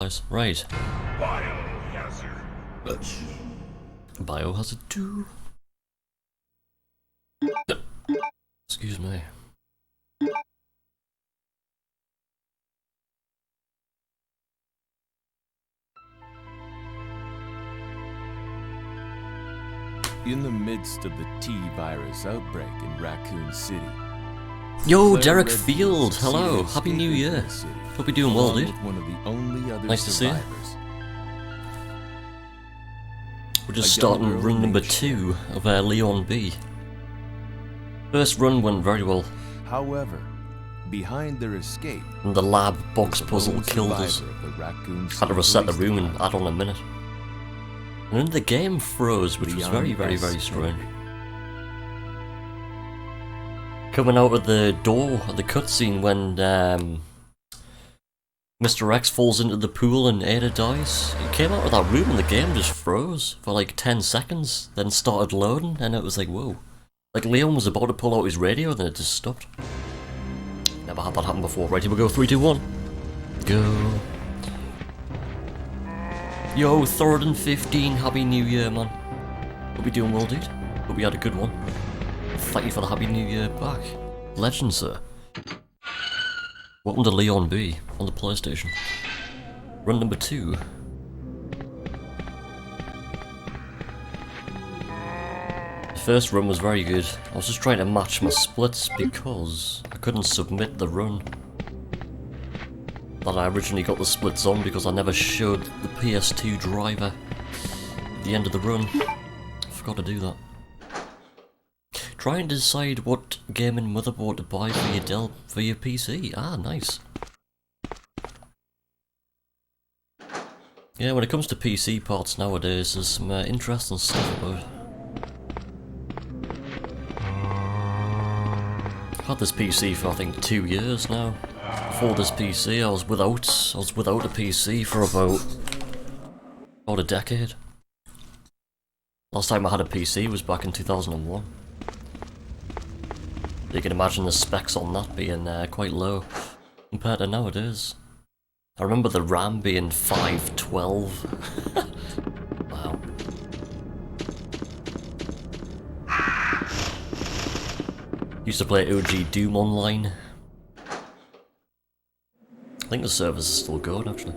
Right. Biohazard. Biohazard 2. Excuse me. In the midst of the T-virus outbreak in Raccoon City. Yo, Claire Derek Redfield Field, succeeded hello, in happy New escaping Year. from the city, Hope you're doing well, along dude. with one of the only other Nice to see you. survivors. We're just A young starting girl run number named 2 of Leon B. First run went very well, However, behind their escape, and the lab box was a puzzle lone killed us. survivor of the Raccoon Had to City reset the Police room and Department. add on a minute. And then the game froze, which was Leon very, very, S. very strange. Henry. Coming out of the door of the cutscene when Mr. X falls into the pool and Ada dies. He came out of that room and the game just froze for like 10 seconds, then started loading, and it was like, whoa. Like Leon was about to pull out his radio, then it just stopped. Never had that happen before. Right, here we go, 3, 2, 1. Go. Yo, Third and 15, happy New Year, man. Hope you're doing well, dude. Hope you had a good one. Thank you for the happy New Year back. Legend, sir. Welcome to Leon B on the PlayStation. Run number 2. The first run was very good. I was just trying to match my splits because I couldn't submit the run that I originally got the splits on because I never showed the PS2 driver at the end of the run. I forgot to do that. Try and decide what gaming motherboard to buy for your PC. Ah, nice. Yeah, when it comes to PC parts nowadays, there's some interesting stuff about it. I've had this PC for I think 2 years now. Before this PC, I was without a PC for about a decade. Last time I had a PC was back in 2001. You can imagine the specs on that being quite low compared to nowadays. I remember the RAM being 512. Wow. Used to play OG Doom online. I think the servers are still going actually.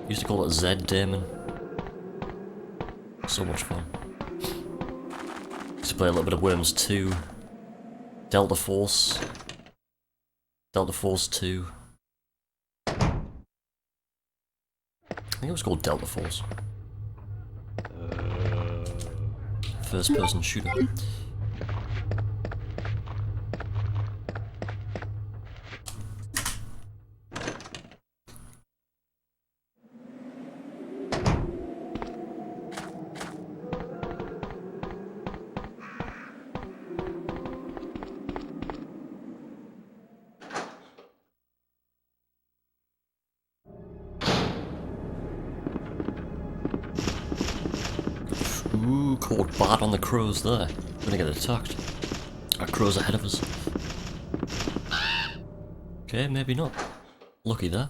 Used to call it Z Damon. So much fun. Used to play a little bit of Worms 2. Delta Force 2. I think it was called Delta Force. First person shooter. Ooh, caught bad on the crows there. Gonna get attacked. Our crows ahead of us. Okay, maybe not. Lucky there.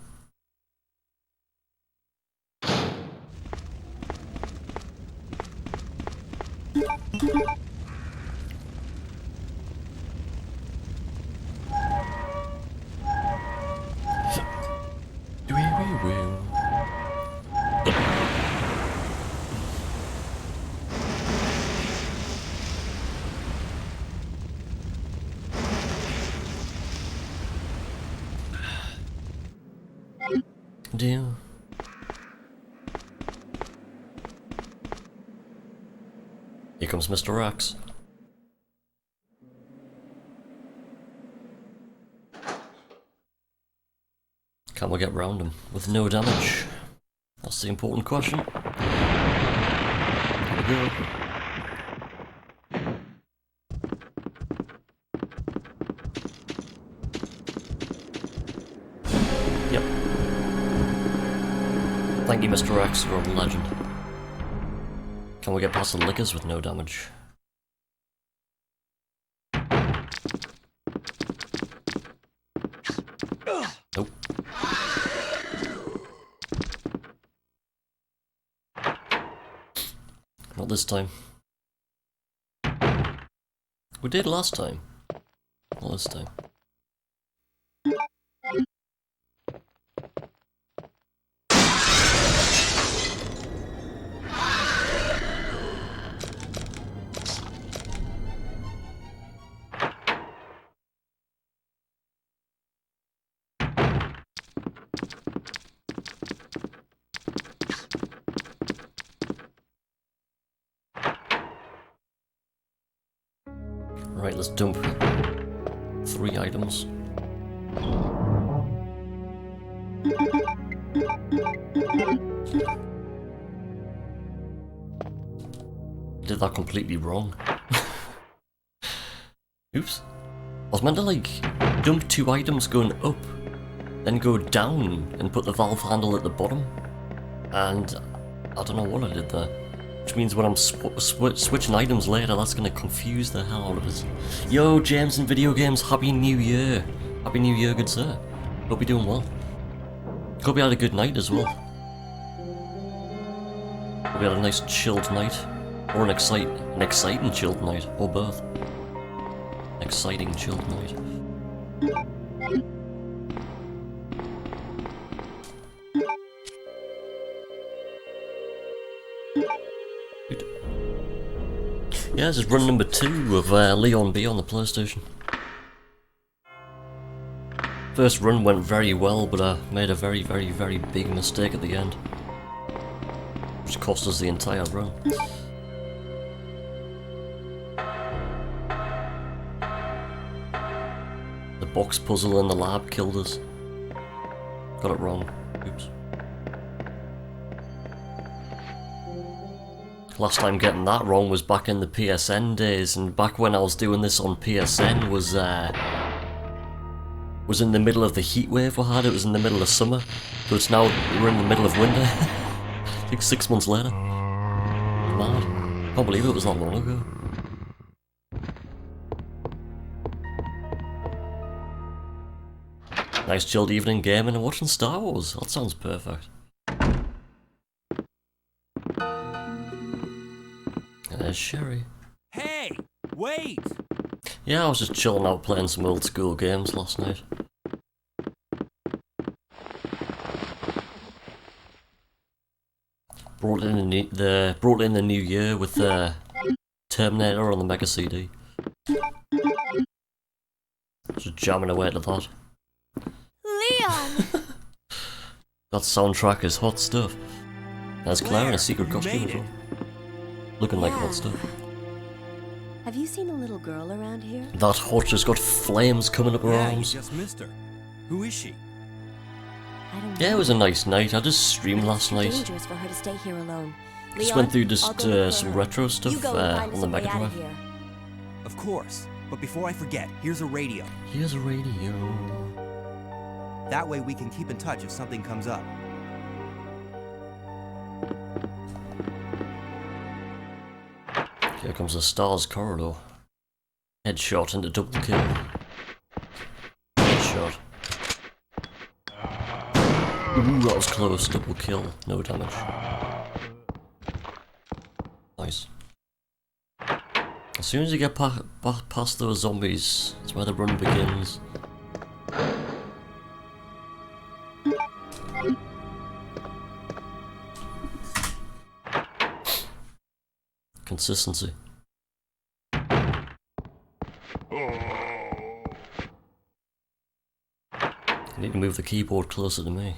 Deal. Here comes Mr. X. Can we get round him with no damage? That's the important question. Here we go. Yep. Thank you, Mr. X, you're a legend. Can we get past the lickers with no damage? Nope. Not this time. We did last time. Not this time. Right, let's dump 3 items. Did that completely wrong. Oops. I was meant to like dump 2 items going up, then go down and put the valve handle at the bottom. And I don't know what I did there. Which means when I'm switching items later, that's going to confuse the hell out of us. Yo, James and Video Games, Happy New Year! Happy New Year, good sir. Hope you're doing well. Hope you had a good night as well. Hope you had a nice chilled night. Or an exciting chilled night, or both. Exciting chilled night. Yeah, this is run number 2 of Leon B on the PlayStation. First run went very well, but I made a very, very, very big mistake at the end. Which cost us the entire run. The box puzzle in the lab killed us. Got it wrong. Oops. Last time getting that wrong was back in the PSN days, and back when I was doing this on PSN was in the middle of the heat wave we had. It was in the middle of summer, but it's now we're in the middle of winter. I think 6 months later. Mad. Can't believe it was that long ago. Nice chilled evening gaming and watching Star Wars. That sounds perfect. There's Sherry. Hey, wait! Yeah, I was just chilling out playing some old school games last night. Brought in the new year with Terminator on the Mega CD. Just jamming away to that. Leon! That soundtrack is hot stuff. There's Claire in a secret costume as well. Looking like hot stuff. Have you seen a little girl around here? That hot just got flames coming up her Yeah, you arms. just missed her. Who is she? I don't know. Yeah, it was a nice night. I just streamed last night. It's dangerous for her to stay here alone. Just Leon, went through I'll just go look for some her. retro You stuff go and find on us the a way Mega out of Drive. here. Of course. But before I forget, here's a radio. Here's a radio. That way we can keep in touch if something comes up. Here comes the Stars Corridor. Headshot into double kill. Headshot. Ooh, that was close. Double kill. No damage. Nice. As soon as you get past those zombies, that's where the run begins. Consistency. I need to move the keyboard closer to me.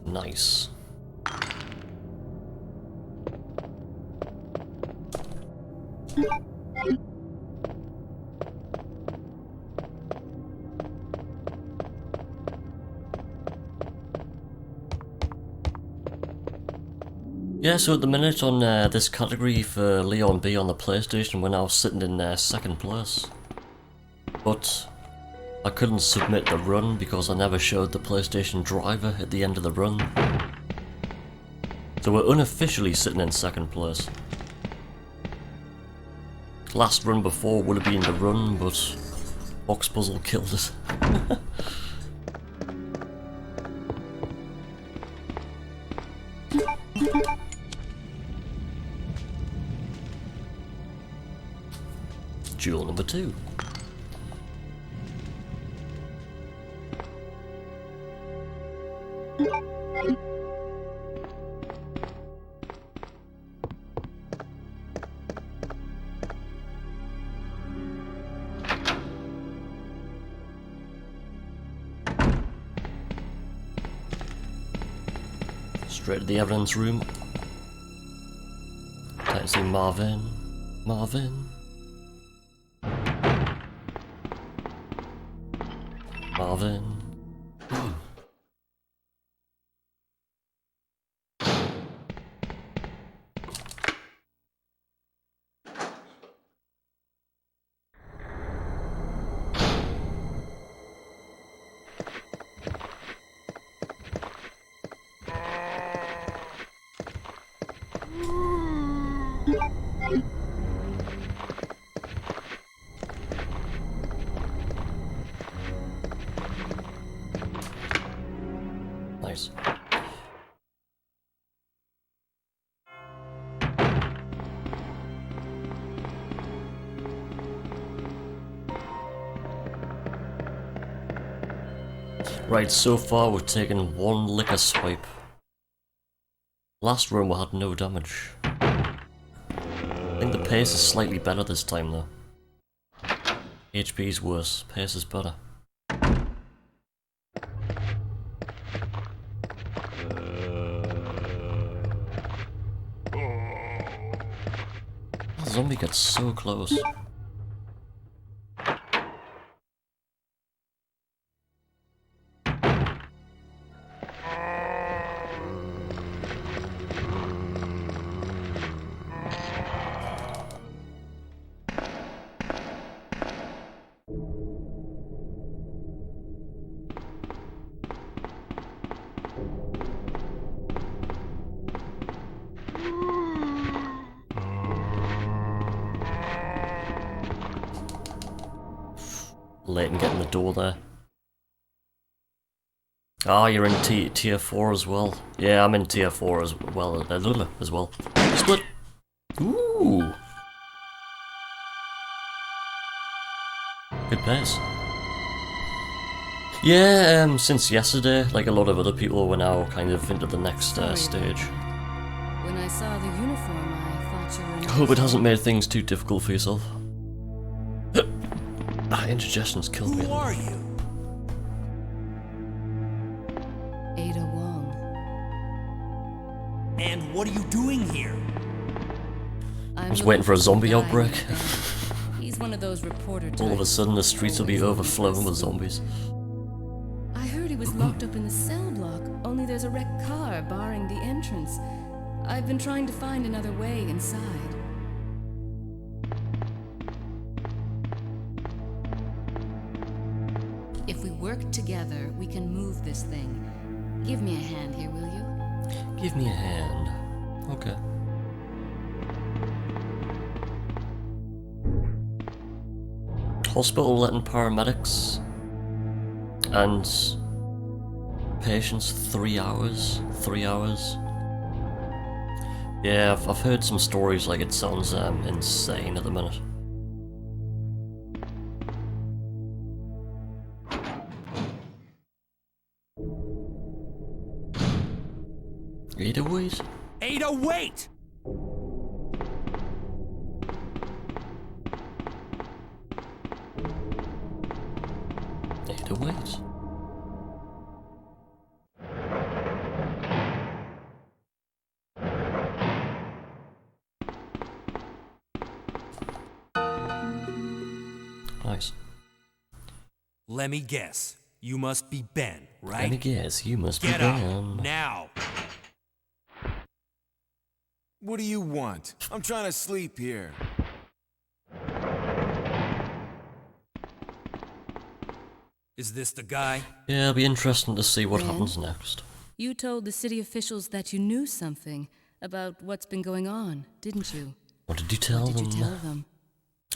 Nice. Yeah, so at the minute on this category for Leon B on the PlayStation, we're now sitting in second place. But I couldn't submit the run because I never showed the PlayStation driver at the end of the run. So we're unofficially sitting in second place. Last run before would have been the run, but Box Puzzle killed it. Duel number 2. Straight to the evidence room. Time to see Marvin. Marvin. Marvin. Nice. Right, so far we've taken 1 liquor swipe. Last run we had no damage. I think the pace is slightly better this time though. HP is worse, pace is better. The zombie gets so close. Late in getting the door there. Ah, you're in tier 4 as well. Yeah, I'm in tier 4 as well. As well. Split. Ooh. Good pace. Yeah, since yesterday, like a lot of other people, we're now kind of into the next stage. When I saw the uniform, I thought you were in. Hope it hasn't made things too difficult for yourself. Indigestion's killed me. Who are you? Ada Wong. And what are you doing here? I was waiting for a zombie outbreak. He's one of those reporter types. All of a sudden the streets will be overflowing with zombies. I heard he was locked up in the cell block, only there's a wrecked car barring the entrance. I've been trying to find another way inside. If we work together, we can move this thing. Give me a hand here, will you? Give me a hand. Okay. Hospital letting paramedics and patients 3 hours. 3 hours. Yeah, I've heard some stories like it sounds insane at the minute. 808? Ada, wait! Ada, wait. Nice. Let me guess. You must be Ben, right? Let me guess, you must Get be up Ben. now. What do you want? I'm trying to sleep here. Is this the guy? Yeah, it'll be interesting to see what Ren? happens next. You told the city officials that you knew something about what's been going on, didn't you? What did you tell What did them? you tell them?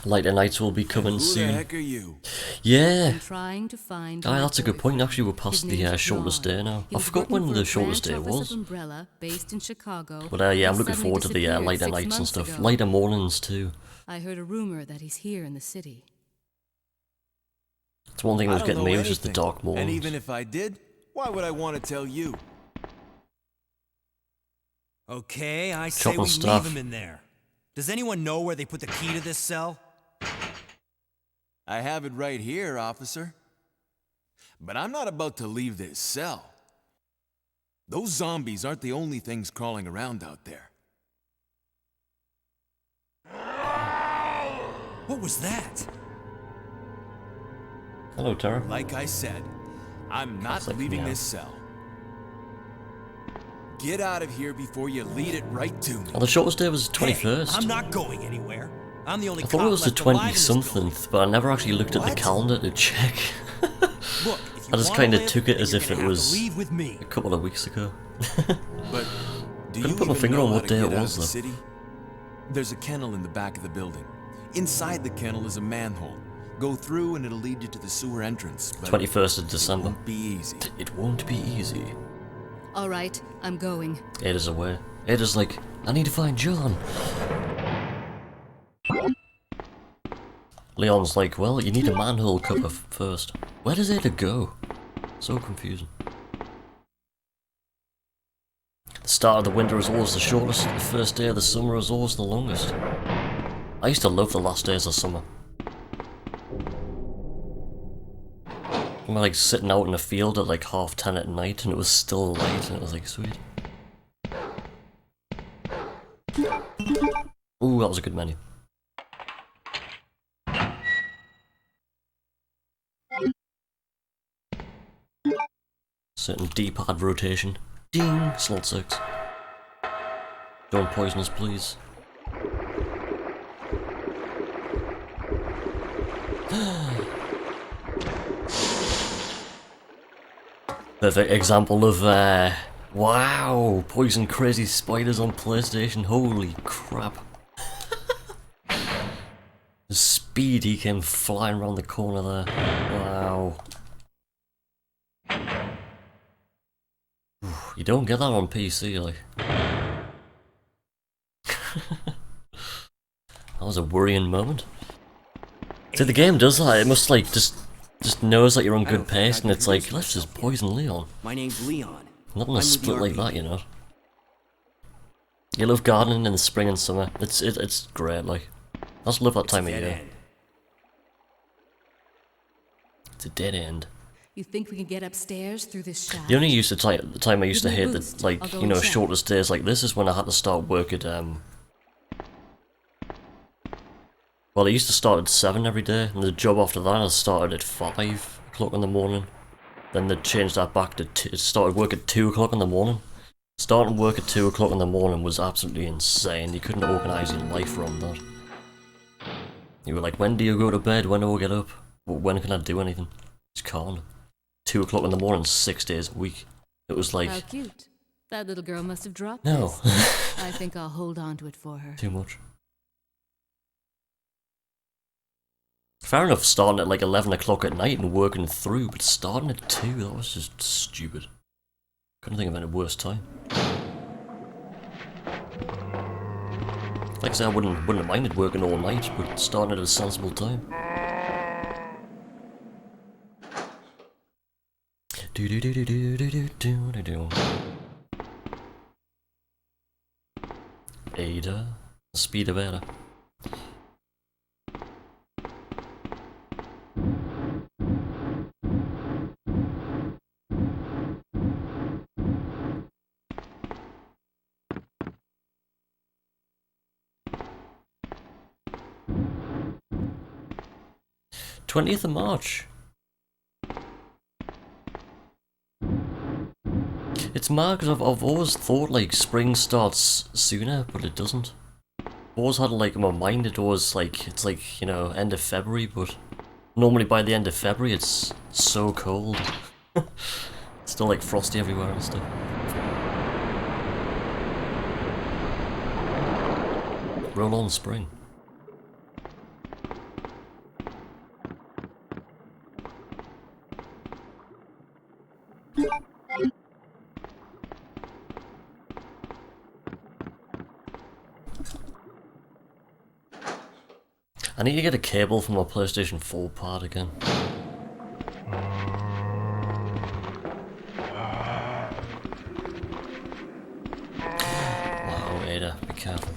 Lighter nights will be coming Who the soon. heck are you? Yeah. I'm trying to find. Aye, my that's a good point. boyfriend. Actually, we're past His the name's shortest Ron. day now. He I was forgot working when for the a shortest branch day office was. of Umbrella, based in Chicago. But yeah, I'm He looking suddenly forward to the disappeared lighter 6 nights and months stuff. ago. Lighter mornings too. I heard a rumor that he's here in the city. It's one thing that I was don't getting know me, was just the anything. dark mornings. And even if I did, why would I want to tell you? Okay, I say Chopping we stuff. leave him in there. Does anyone know where they put the key to this cell? I have it right here, officer. But I'm not about to leave this cell. Those zombies aren't the only things crawling around out there. What was that? Hello, Tara. Like I said, I'm not Classic leaving meow. this cell. Get out of here before you lead it right to me. Oh, the shortest day was the Hey, 21st. I'm not going anywhere. I'm the only I thought it cop was the left alive in this 20-something, but I never actually looked at the What? calendar to check. building. Look, if you I just wanna kinda live, took it then as you're if gonna it have to was leave with me. a couple of weeks ago. But do Couldn't you put my even finger know on how what to day it get out was, of the though. city? There's a kennel in the back of the building. Inside the kennel is a manhole. Go through and it'll lead you to the sewer entrance. But 21st of it December. won't be easy. It won't be easy. All right, I'm going. Ada's away. Ada's like, I need to find John. Leon's like, well, you need a manhole cover first. Where does Ada go? So confusing. The start of the winter is always the shortest. The first day of the summer is always the longest. I used to love the last days of summer. I remember like sitting out in a field at like 10:30 at night and it was still light and it was like sweet. Ooh, that was a good menu. Certain D-pad rotation. Ding! Slot 6. Don't poison us, please. Perfect example of, wow! Poison crazy spiders on PlayStation, holy crap. The speed he came flying around the corner there. Wow. You don't get that on PC, like. That was a worrying moment. See, the game does that. It must like just knows that you're on good pace, and it's like, let's just poison Leon. My name's Leon. Not in a I'm with split the like that, you know. You love gardening in the spring and summer. It's great, like. I just love that time of Dead year. end. It's a dead end. You think we can get upstairs through this shaft? The only use of the time I used to Give me a hate boost. the like I'll go you know and check. shortest days like this is when I had to start work at well, I used to start at 7 every day, and the job after that I started at 5 o'clock in the morning. Then they changed that back to started work at 2 o'clock in the morning. Starting work at 2 o'clock in the morning was absolutely insane. You couldn't organise your life around that. You were like, when do you go to bed? When do I get up? Well, when can I do anything? Just can't. 2 o'clock in the morning, 6 days a week. It was like, How cute. That little girl must have dropped no, this. I think I'll hold on to it for her. too much. Fair enough starting at like 11 o'clock at night and working through, but starting at 2, that was just stupid. Couldn't think of any worse time. Like I say, I wouldn't have minded working all night, but starting at a sensible time. Do do do do do do do do do do. Ada, the speed of Ada. '20th of March. It's mad because I've always thought like spring starts sooner, but it doesn't. I've always had like in my mind it was like, it's like, you know, end of February, but normally by the end of February it's so cold. It's still like frosty everywhere and stuff. Roll on spring. I need to get a cable for my PlayStation 4 part again. Wow, Ada, be careful.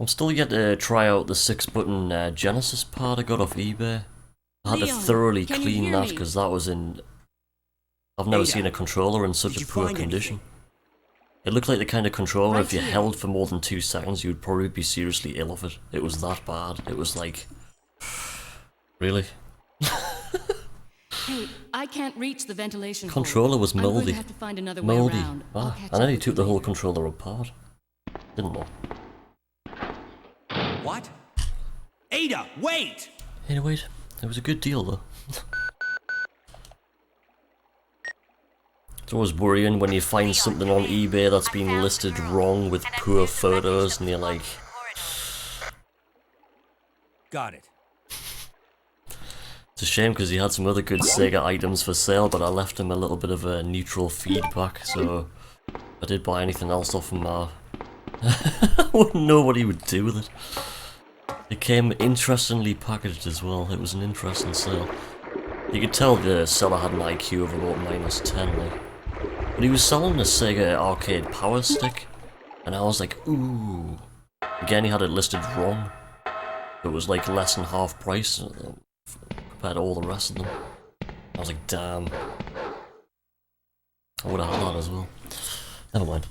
I'm still yet to try out the 6-button Genesis part I got off eBay. I had to Leon, thoroughly can you clean hear that me? because that was in... I've never Ada, seen a controller in such did a you poor find condition. anything? It looked like the kind of controller Right if you here. held for more than 2 seconds you would probably be seriously ill of it. It was that bad. It was like... Really? Hey, I can't reach the ventilation hole. Controller was I'm going moldy. to have to find another way Moldy. around. I'll Ah, catch and then up he with took you the whole later. controller apart. Didn't I? What? Ada, wait! Hey, wait. It was a good deal though. It's always worrying when you find something on eBay that's been listed wrong with poor photos and you're like... Got it. It's a shame because he had some other good Sega items for sale, but I left him a little bit of a neutral feedback, so if I did buy anything else off him, I wouldn't know what he would do with it. It came interestingly packaged as well. It was an interesting sale. You could tell the seller had an IQ of about -10, like. But he was selling a Sega arcade power stick, and I was like, ooh. Again, he had it listed wrong. It was like less than half price compared to all the rest of them. I was like, damn. I would have had that as well. Never mind.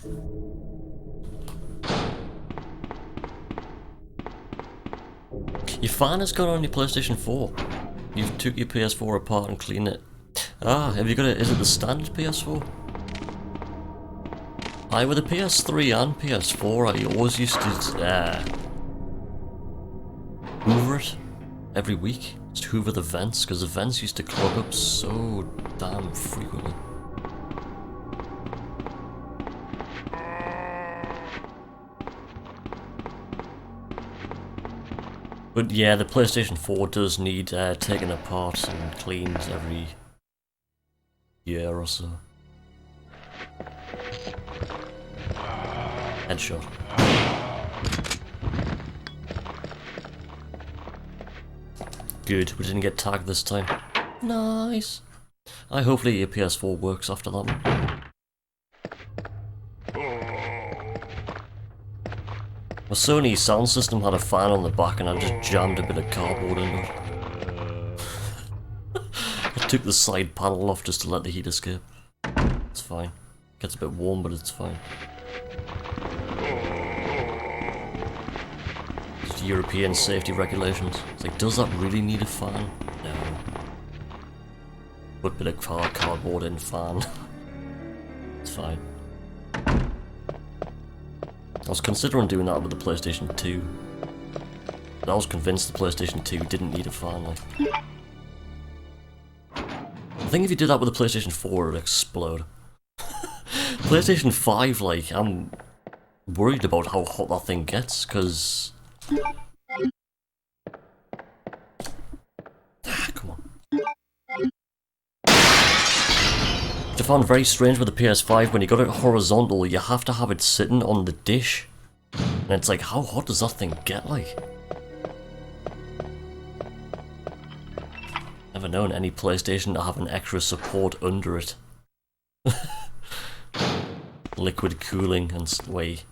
Your fan has gone on your PlayStation 4. You took your PS4 apart and cleaned it. Ah, have you got it? Is it the standard PS4? With the PS3 and PS4, I always used to hoover it every week. Just hoover the vents, because the vents used to clog up so damn frequently. But yeah, the PlayStation 4 does need taken apart and cleaned every year or so. Headshot. Good, we didn't get tagged this time. Nice. Hopefully your PS4 works after that one. My Sony sound system had a fan on the back and I just jammed a bit of cardboard into it. I took the side panel off just to let the heat escape. It's fine. Gets a bit warm, but it's fine. It's European safety regulations. It's like, does that really need a fan? No. Put a bit of cardboard in fan. It's fine. I was considering doing that with the PlayStation 2. But I was convinced the PlayStation 2 didn't need a fan, like. I think if you did that with the PlayStation 4, it'd explode. PlayStation 5, like, I'm worried about how hot that thing gets, because... come on. Which I found very strange with the PS5, when you got it horizontal, you have to have it sitting on the dish. And it's like, how hot does that thing get, like? Never known any PlayStation to have an extra support under it. Liquid cooling and way.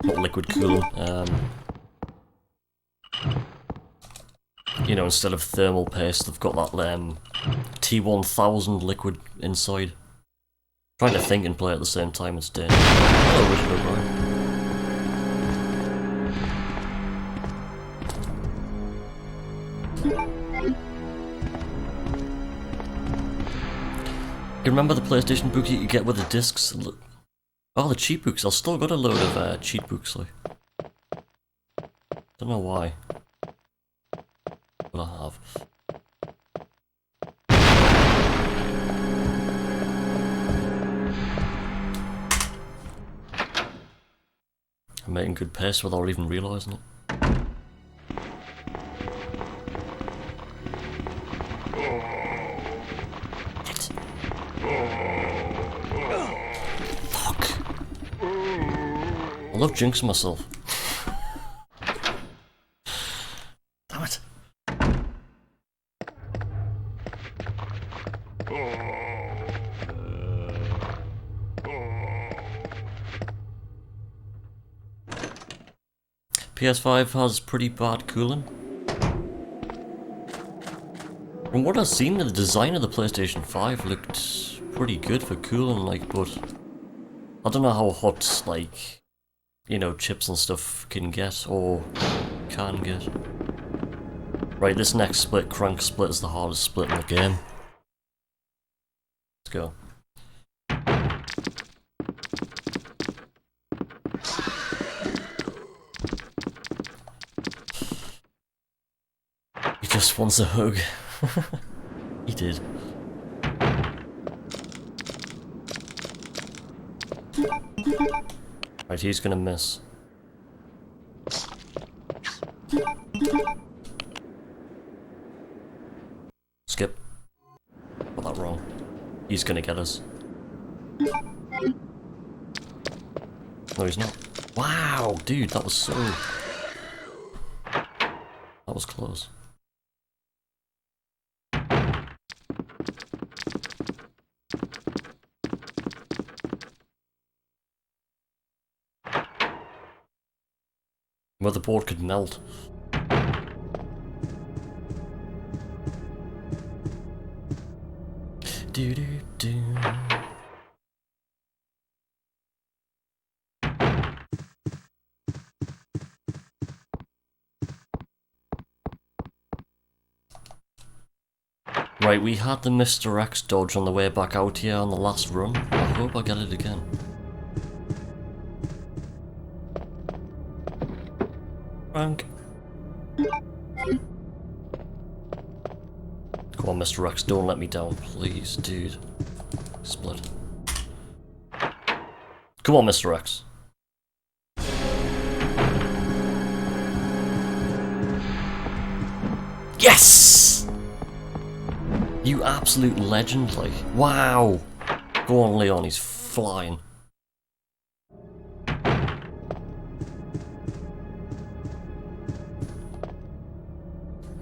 Not liquid cooling, you know, instead of thermal paste, they've got that T1000 liquid inside. Trying to think and play at the same time, it's dangerous. Hello, Richard O'Brien. You remember the PlayStation book you could get with the discs? Oh, the cheat books. I've still got a load of cheat books, like. Don't know why. But I have. I'm making good pace without even realising it. Fuck. I love jinxing myself. Damn it. PS5 has pretty bad cooling. From what I've seen, the design of the PlayStation 5 looked pretty good for cooling, like, but I don't know how hot, like, you know, chips and stuff can get, or can get. Right, this next split, crank split, is the hardest split in the game. Let's go. He just wants a hug. He did. Right, he's gonna miss. Skip. Got that wrong. He's gonna get us. No, he's not. Wow, dude, that was so... That was close. Motherboard could melt. Do do do. Right, we had the Mr. X dodge on the way back out here on the last run. I hope I get it again. Frank. Come on, Mr. X, don't let me down, please, dude. Split. Come on, Mr. X. Yes! You absolute legend, like. Wow! Go on, Leon, he's flying.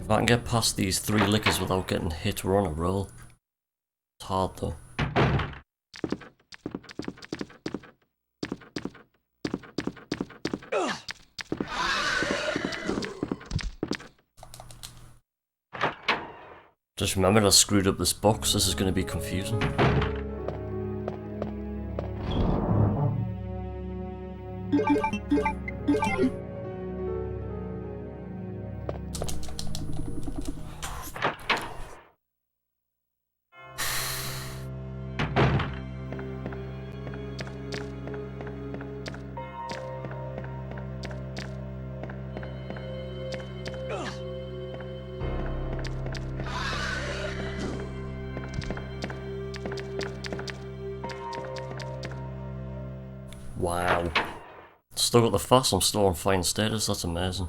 If I can get past these 3 lickers without getting hit, we're on a roll. It's hard though. Just remember I screwed up this box, this is going to be confusing. Wow. Still got the fast, I'm still on fine status, that's amazing.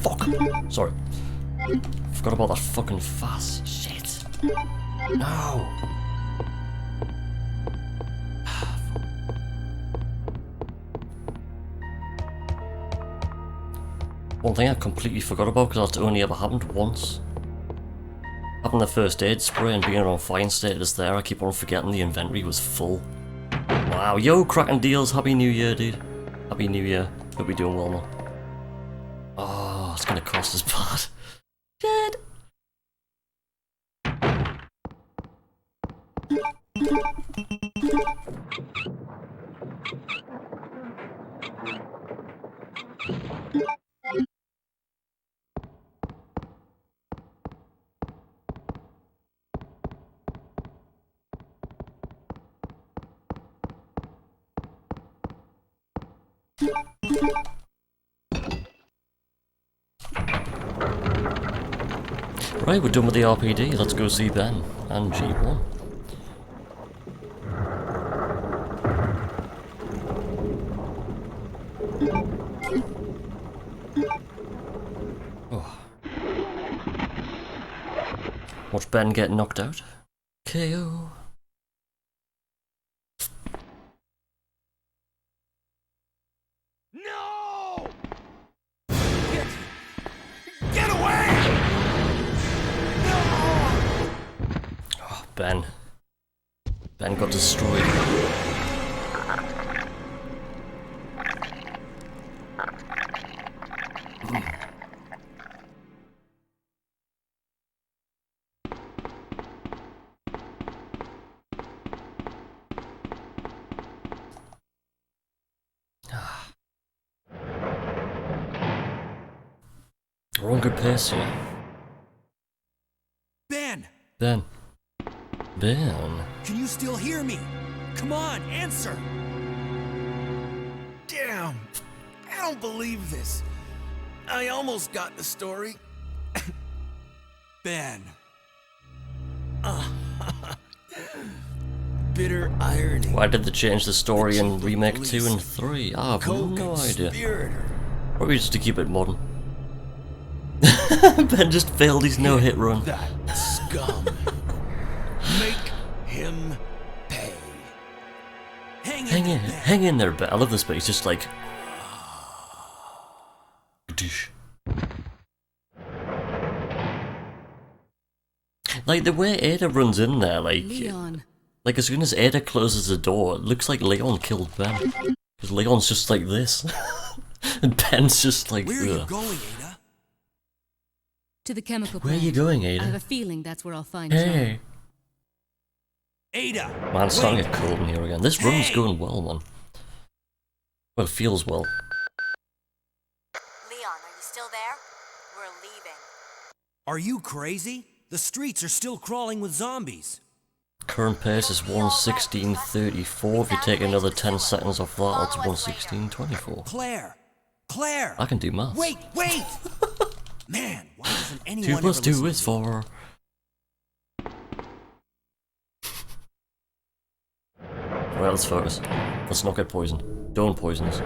Fuck! Sorry. Forgot about that fucking fast. Shit. No! One thing I completely forgot about, because that's only ever happened once. Having the first aid spray and being on fine status there, I keep on forgetting the inventory was full. Wow, yo, cracking deals, happy new year, dude. Happy new year, hope you're doing well, man. Oh, it's gonna cost us bad. Shit! Right, we're done with the RPD, let's go see Ben and G1. Oh. Watch Ben get knocked out. KO. No! Get away! No! Oh, Ben. Ben got destroyed. We're on good pace here. Ben! Ben. Ben. Can you still hear me? Come on, answer! Damn! I don't believe this. I almost got the story. Ben. Bitter irony. Why did they change the story in remake 2 and 3? I have no idea. Co-conspirator. Probably just to keep it modern. Ben just failed his no-hit run. That scum. Make him pay. Hang in there, Ben. I love this bit. He's just like... Dish. Like, the way Ada runs in there, like... Leon. Like, as soon as Ada closes the door, it looks like Leon killed Ben. Because Leon's just like this. And Ben's just like... Where are you ugh. going, Ada? To the chemical Where are plant. you going, I have Ada? a feeling that's where I'll find John. Hey! Ada! Man, it's starting to wait. get cold in here again. This run's Hey! going well, man. Well, it feels well. Leon, are you still there? We're leaving. Are you crazy? The streets are still crawling with zombies. Current pace is 1:16:34. If you take another 10 seconds off that, that's 1:16:24. Claire! Claire! I can do maths. Wait! Man, why doesn't anyone 2 ever plus 2 listen is to me? 4. Right, let's focus. Let's not get poisoned. Don't poison us.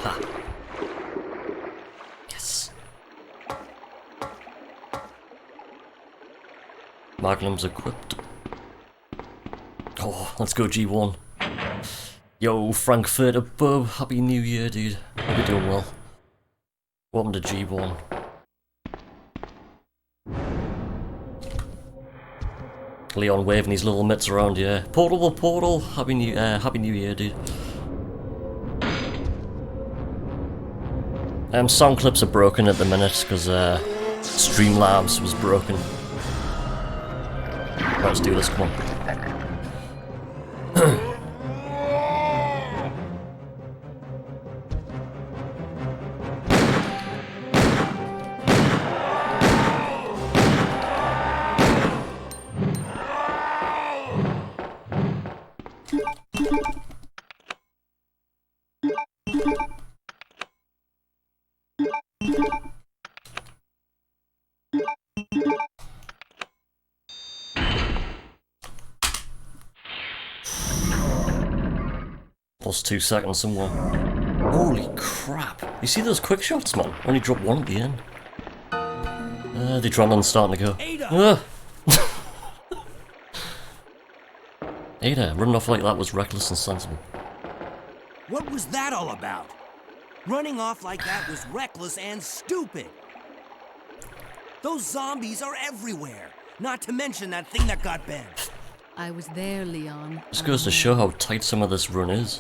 Ha. Yes. Magnum's equipped. Oh, let's go G1. Yo, Frankfurter Bub, happy new year, dude. Hope you're doing well. Welcome to G1. Leon waving his little mitts around, yeah. Portable portal, happy new year, dude. Sound clips are broken at the minute because Streamlabs was broken. Let's do this, come on. plus 2 seconds somewhere. Holy crap. You see those quick shots, man? Only drop one at the end. The adrenaline's starting to go. Ada! Ada, running off like that was reckless and sensible. What was that all about? Running off like that was reckless and stupid. Those zombies are everywhere. Not to mention that thing that got bent. I was there, Leon. This goes to show how tight some of this run is.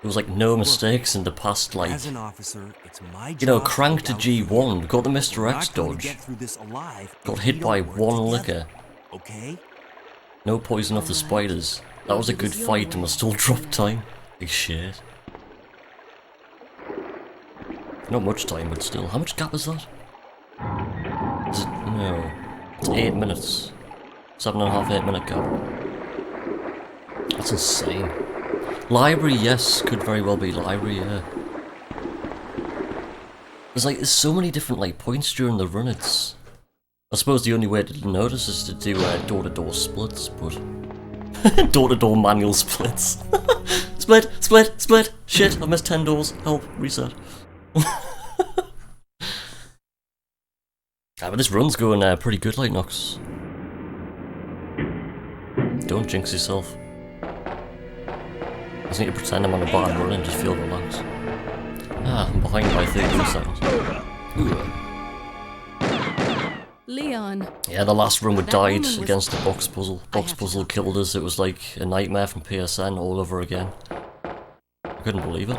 There was like no mistakes in the past, like, As an officer, it's my job you know, crank to look out for you. G1, got the We're Mr. X not gonna dodge, get through this alive got if hit we by don't work one together, liquor, Okay? no poison off the spiders. That was a good fight and I still dropped time. Big shit. Not much time, but still. How much gap is that? Is it? No. It's 8 minutes. 7.5, 8 minute gap. That's insane. Library, yes, could very well be library, yeah. There's so many different like points during the run, it's... I suppose the only way to notice is to do door-to-door splits, but... door-to-door manual splits. Split, split, split! Shit, I missed 10 doors. Help, reset. But this run's going pretty good, like, Nox. Don't jinx yourself. I just need to pretend I'm on a bad run and just feel relaxed. Ah, I'm behind by 32 seconds. Leon. Yeah, the last run we That died woman was- against the box puzzle. Box puzzle killed us. It was like a nightmare from PSN all over again. I couldn't believe it.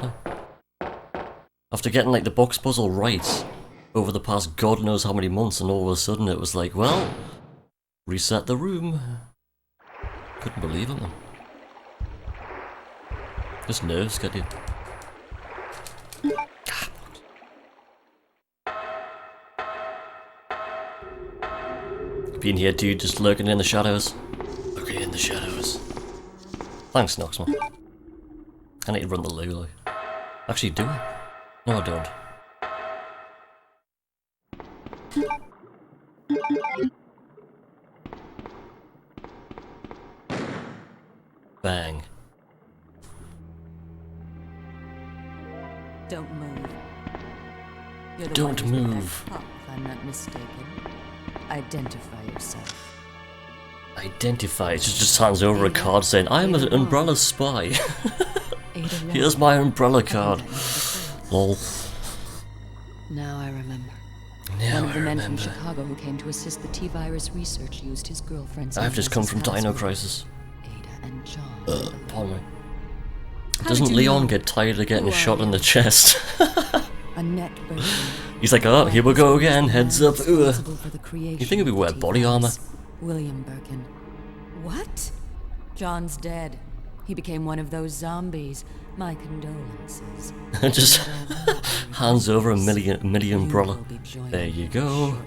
After getting like the box puzzle right over the past god knows how many months, and all of a sudden it was like, well, reset the room. Couldn't believe it, man. Just nerves get you. Being here, dude, just lurking in the shadows. Lurking in the shadows. Thanks, Nox, man. I need to run the loo, like. Actually, do I? No, I don't. Bang. Don't move. You're the Don't one who's with that move. cop, if I'm not mistaken. Identify yourself. Identify. It just hands over a card saying, I'm an umbrella spy. Ada Here's Wong. my umbrella I've card. met you before. Lol. Now I remember. Now One of I the men remember. from Chicago who came to assist the T-virus research used his girlfriend's I've name just as come his from Dino password. Crisis. Ada and John. Pardon me. How Doesn't did you Leon know? get tired of getting Who shot are in you? the chest? A net version. He's like, oh, here we go again, heads up. You think it'd be wear body armor? William Birkin. What? John's dead. He became one of those zombies. My condolences. Just hands over a mini You umbrella. will be joining There you me go. shortly.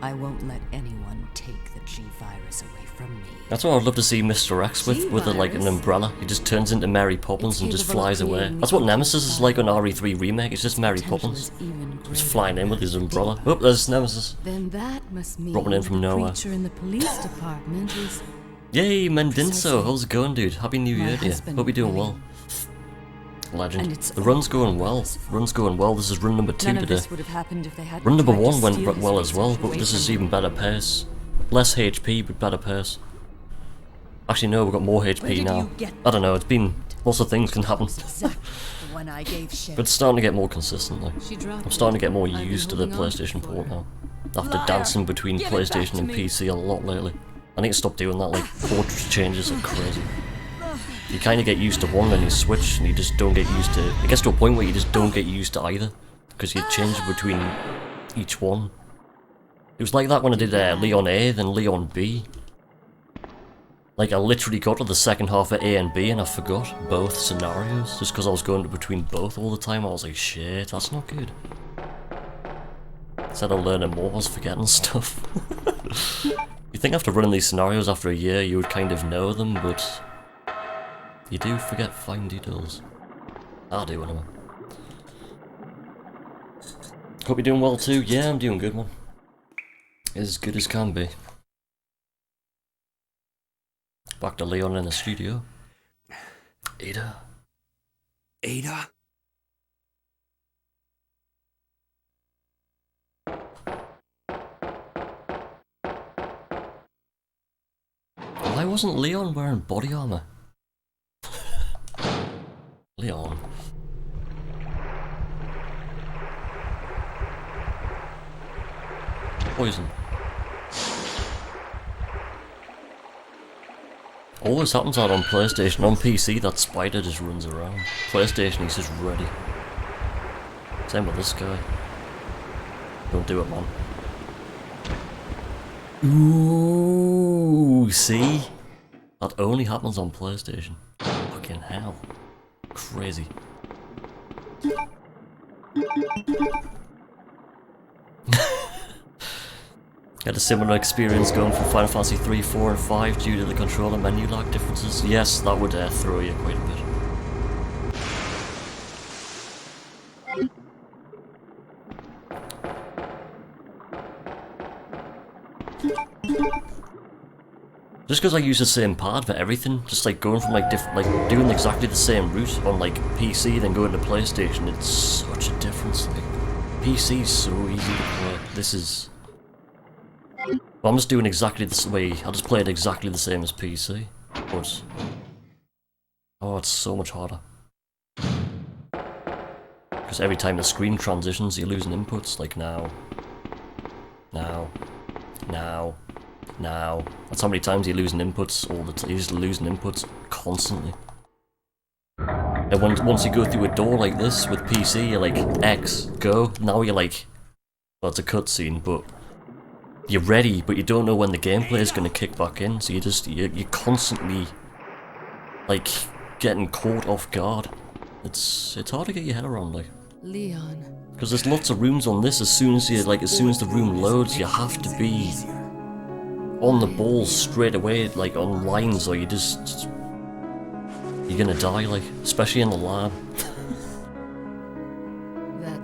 I won't let anyone take the G-virus away from me. That's what I'd love to see Mr. X with like an G-Virus? umbrella. He just turns into Mary Poppins It's and just capable of flies away. creating That's what the Nemesis is like on ultimate RE3 Remake, it's just Mary Potential Poppins. is even Just greater flying in with his than umbrella. the Oh, there's Nemesis. Then that must mean Dropping in from the nowhere. creature in the police department is... Yay, Mendinso, Precisely. how's it going, dude? Happy New My Year to you. husband, Hope you're doing well. William. And Legend. it's The run's all going well. his fault. Run's going well. This is run number 2 None of today. this would have happened if they hadn't Run number tried to 1 went steal his well as well, research but away this from is him. even better pace. Less HP, but better pace. Actually, no, we've got more Where HP did now. you get I don't know, it's been... Lots of things can happen. Exactly the one I gave Sherry. But it's starting to get more consistent, though. She dropped I'm starting to get more I've been used to the holding on to PlayStation for 4 her. now. After Liar! dancing between Give it back PlayStation to and me. PC a lot lately. I need to stop doing that, like, portrait changes are crazy. You kind of get used to one and you switch and you just don't get used to... It gets to a point where you just don't get used to either. Because you change between each one. It was like that when I did Leon A, then Leon B. Like, I literally got to the second half of A and B and I forgot both scenarios. Just because I was going between both all the time, I was like, shit, that's not good. Instead of learning more, I was forgetting stuff. You think after running these scenarios after a year, you would kind of know them, but... You do forget fine details. I do, anyway. Hope you're doing well too. Yeah, I'm doing good, man. As good as can be. Back to Leon in the studio. Ada? Ada? Why wasn't Leon wearing body armor? Leon. Poison. Always happens out on PlayStation. On PC, that spider just runs around. PlayStation, he's just ready. Same with this guy. Don't do it, man. Ooh, see? That only happens on PlayStation. Fucking hell. Crazy. Had a similar experience going from Final Fantasy 3, 4 and 5 due to the controller menu lag differences. Yes, that would throw you quite a bit. Just because I use the same pad for everything, just like going from like different, like doing exactly the same route on like PC then going to PlayStation, it's such a difference. Like, PC's so easy to play. This is... I'm just doing exactly this way, I'll just play it exactly the same as PC. But... oh, it's so much harder. Because every time the screen transitions, you're losing inputs, like now. Now. Now. Now. That's how many times you're losing inputs all the time. You're just losing inputs constantly. And once you go through a door like this with PC, you're like, X, go. Now you're like, well, it's a cutscene, but you're ready, but you don't know when the gameplay is going to kick back in, so you're constantly, like, getting caught off guard. It's hard to get your head around, like. Leon. Because there's lots of rooms on this. As soon as the room loads, you have to be on the ball straight away, like on lines, or you're gonna die, like, especially in the lab.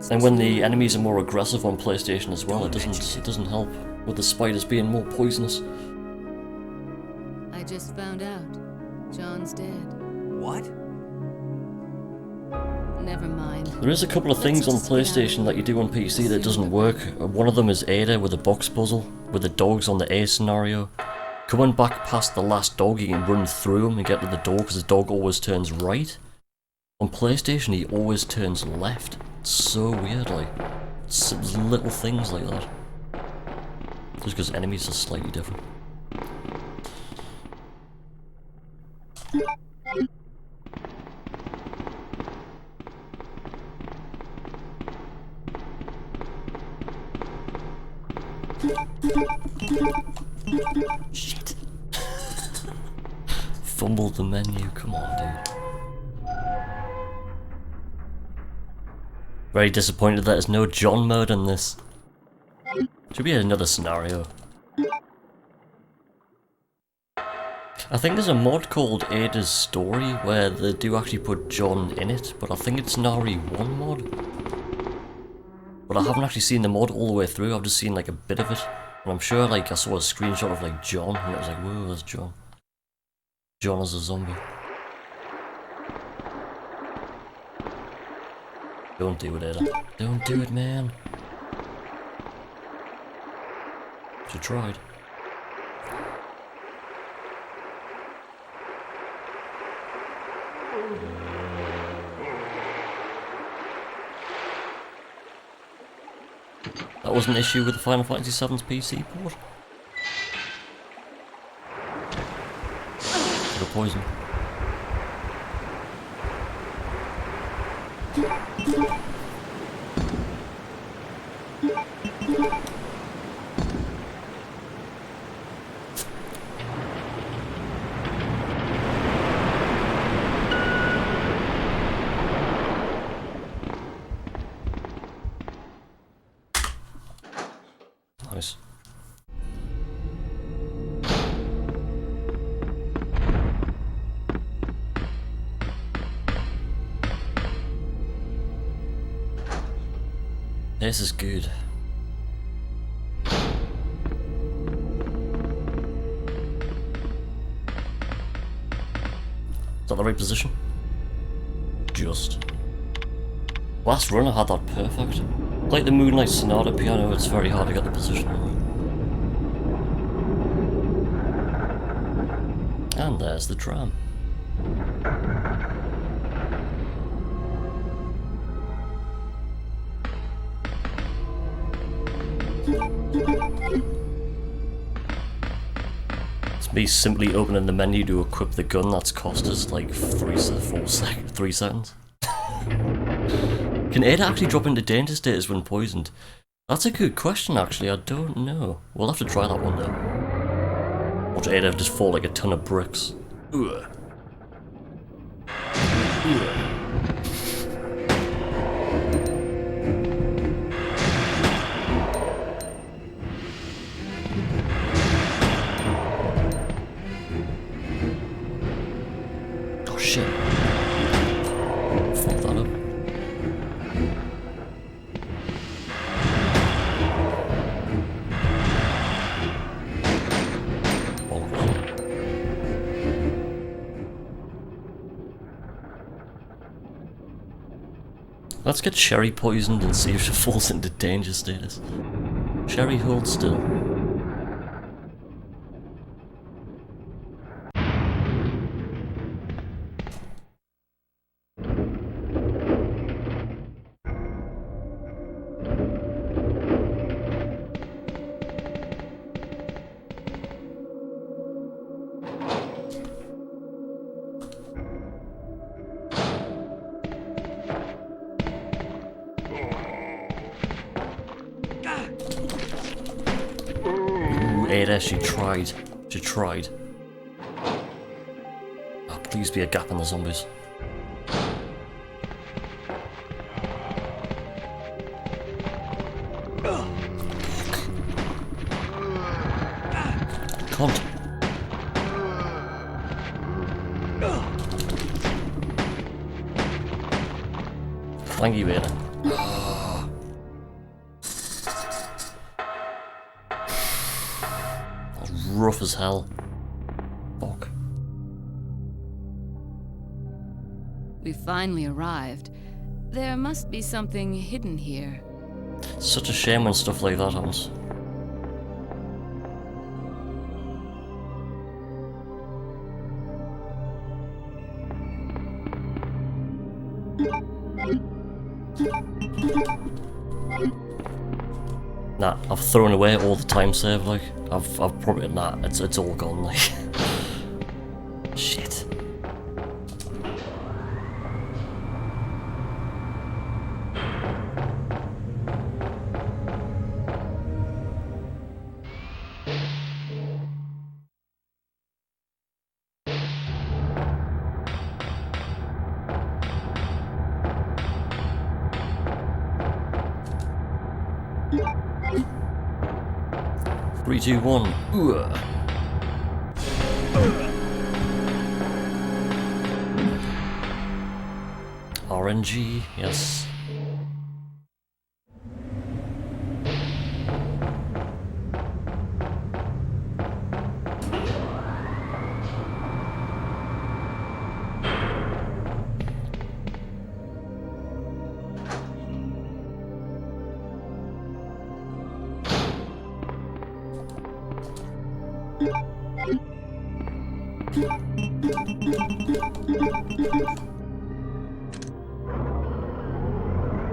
And when the enemies are more aggressive on PlayStation as well, it doesn't help with the spiders being more poisonous. I just found out. John's dead. What? Never mind. There is a couple of things on PlayStation that you do on PC that doesn't work. One of them is Ada with a box puzzle, with the dogs on the A scenario. Coming back past the last dog, you can run through him and get to the door because the dog always turns right. On PlayStation, he always turns left. It's so weird, like, it's little things like that. Just because enemies are slightly different. Shit. Fumbled the menu, come on, dude. Very disappointed that there's no John mode in this. Should be another scenario. I think there's a mod called Ada's Story where they do actually put John in it, but I think it's an RE1 mod. But I haven't actually seen the mod all the way through, I've just seen like a bit of it. And I'm sure like I saw a screenshot of like John and it was like, whoa, there's John. John as a zombie. Don't do it, Ada. Don't do it, man. You tried. That was an issue with the Final Fantasy VII's PC port. The poison. Nice. This is good. Is that the right position? Just. Last run I had that perfect. Like the Moonlight Sonata piano, it's very hard to get the position right. And there's the tram. It's me simply opening the menu to equip the gun that's cost us like 3 seconds. Can Ada actually drop into danger status when poisoned? That's a good question actually, I don't know. We'll have to try that one though. Watch Ada just fall like a ton of bricks. Ugh. Ugh. Oh shit. Fuck that up. Let's get Sherry poisoned and see if she falls into danger status. Sherry, hold still. Ada, she tried. She tried. Oh, please be a gap in the zombies. Cunt. Thank you, Ada. Rough as hell. Fuck. We finally arrived. There must be something hidden here. It's such a shame when stuff like that happens. Nah, I've thrown away all the time save, like. I've probably, nah, it's all gone, like. Shit. Three, two, one. RNG, yes.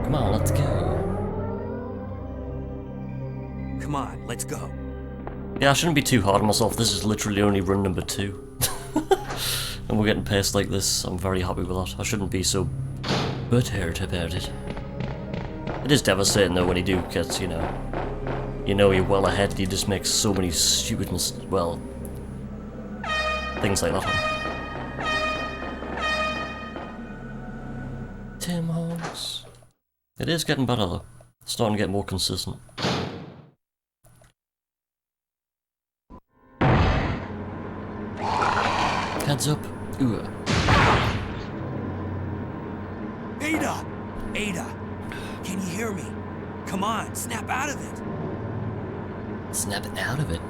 Come on, let's go. Come on, let's go. Yeah, I shouldn't be too hard on myself. This is literally only run number 2. And we're getting paced like this. I'm very happy with that. I shouldn't be so butthurt about it. It is devastating though when you do get, you know you're well ahead, you just make so many stupid well, things like that happen. Tim Holmes. It is getting better though. It's starting to get more consistent. Heads up. Ooh. Ada! Ada! Can you hear me? Come on, snap out of it! Snap it out of it.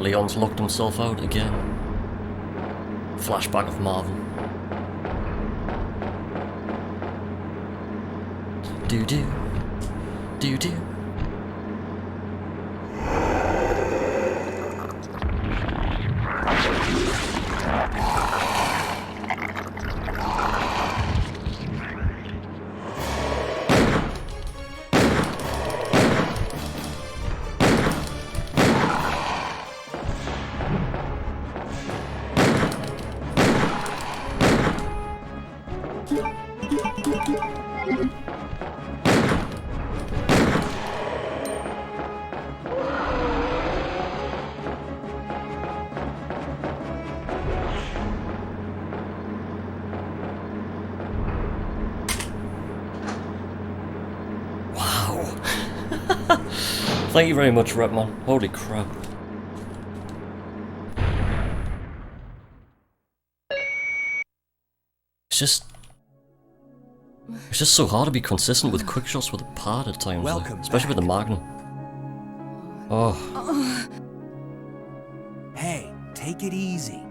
Leon's locked himself out again. Flashback of Marvin. Do-do. Do-do. Thank you very much, Repman. Holy crap. It's just so hard to be consistent with quick shots with a pad at times, like, especially with the Magnum. Oh. Hey, take it easy.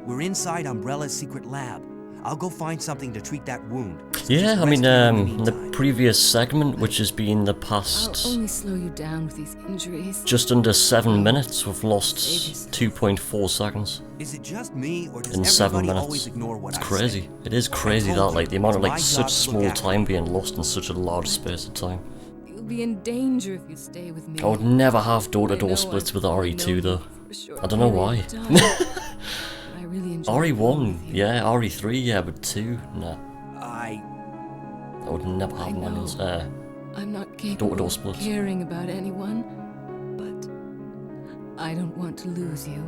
We're inside Umbrella's secret lab. I'll go find something to treat that wound. Yeah, I mean, in the previous segment, which has been the past... I'll only slow you down with these injuries. Just under 7 minutes, we've lost 2.4 seconds. Is it just me, or does in 7 everybody minutes. always ignore what It's I crazy. say? It is crazy that, like, the amount of, like, My such job to small look after time being lost in such a large space of time. You'll be in danger if you stay with me. I would never have I door-to-door know splits I've with only RE2 known though. you for a short I don't know why. period of time. I really enjoy playing RE1, with you. yeah, RE3, yeah, but 2, nah. I I would never have I know. manuals. I'm not capable Door-to-door of splits. caring about anyone, but I don't want to lose you.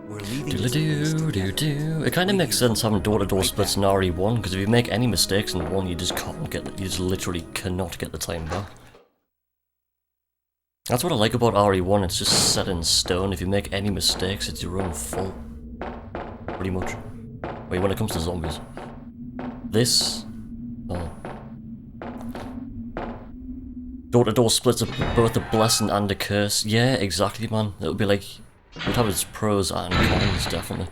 we're leaving this place together. Do-do-do-do. It kind of makes sense having door-to-door splits in RE1, because if you make any mistakes in one, you just can't get, you just literally cannot get the time back. That's what I like about RE1, it's just set in stone. If you make any mistakes, it's your own fault. Pretty much. Wait, when it comes to zombies. This... oh. Door-to-door splits are both a blessing and a curse. Yeah, exactly, man. It'll be like... it would have its pros and cons, definitely.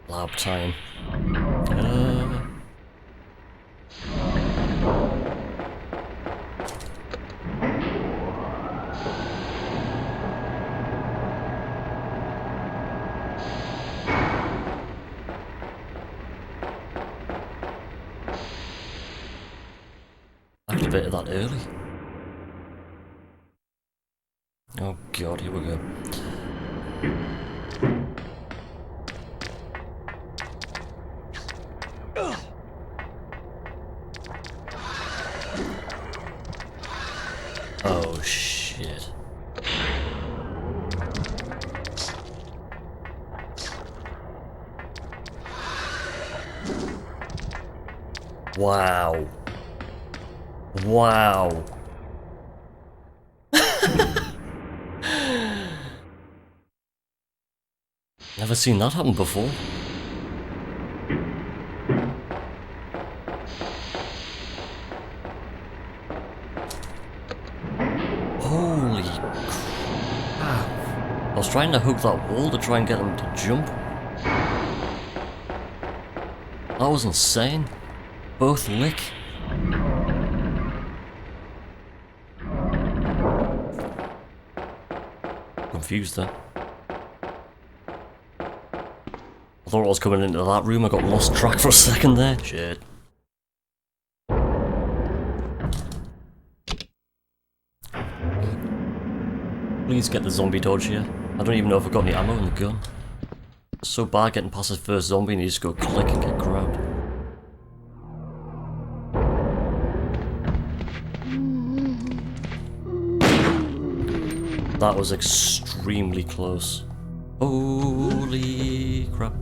Lab time. Activated that early. Oh god, here we go. Oh shit. Wow. Wow. Never seen that happen before. Holy crap. I was trying to hook that wall to try and get him to jump. That was insane. Both lick. Confused there. I thought I was coming into that room, I got lost track for a second there. Shit. Please get the zombie dodge here. I don't even know if I've got any ammo in the gun. It's so bad getting past the first zombie and you just go click and get grabbed. That was extremely close. Holy crap.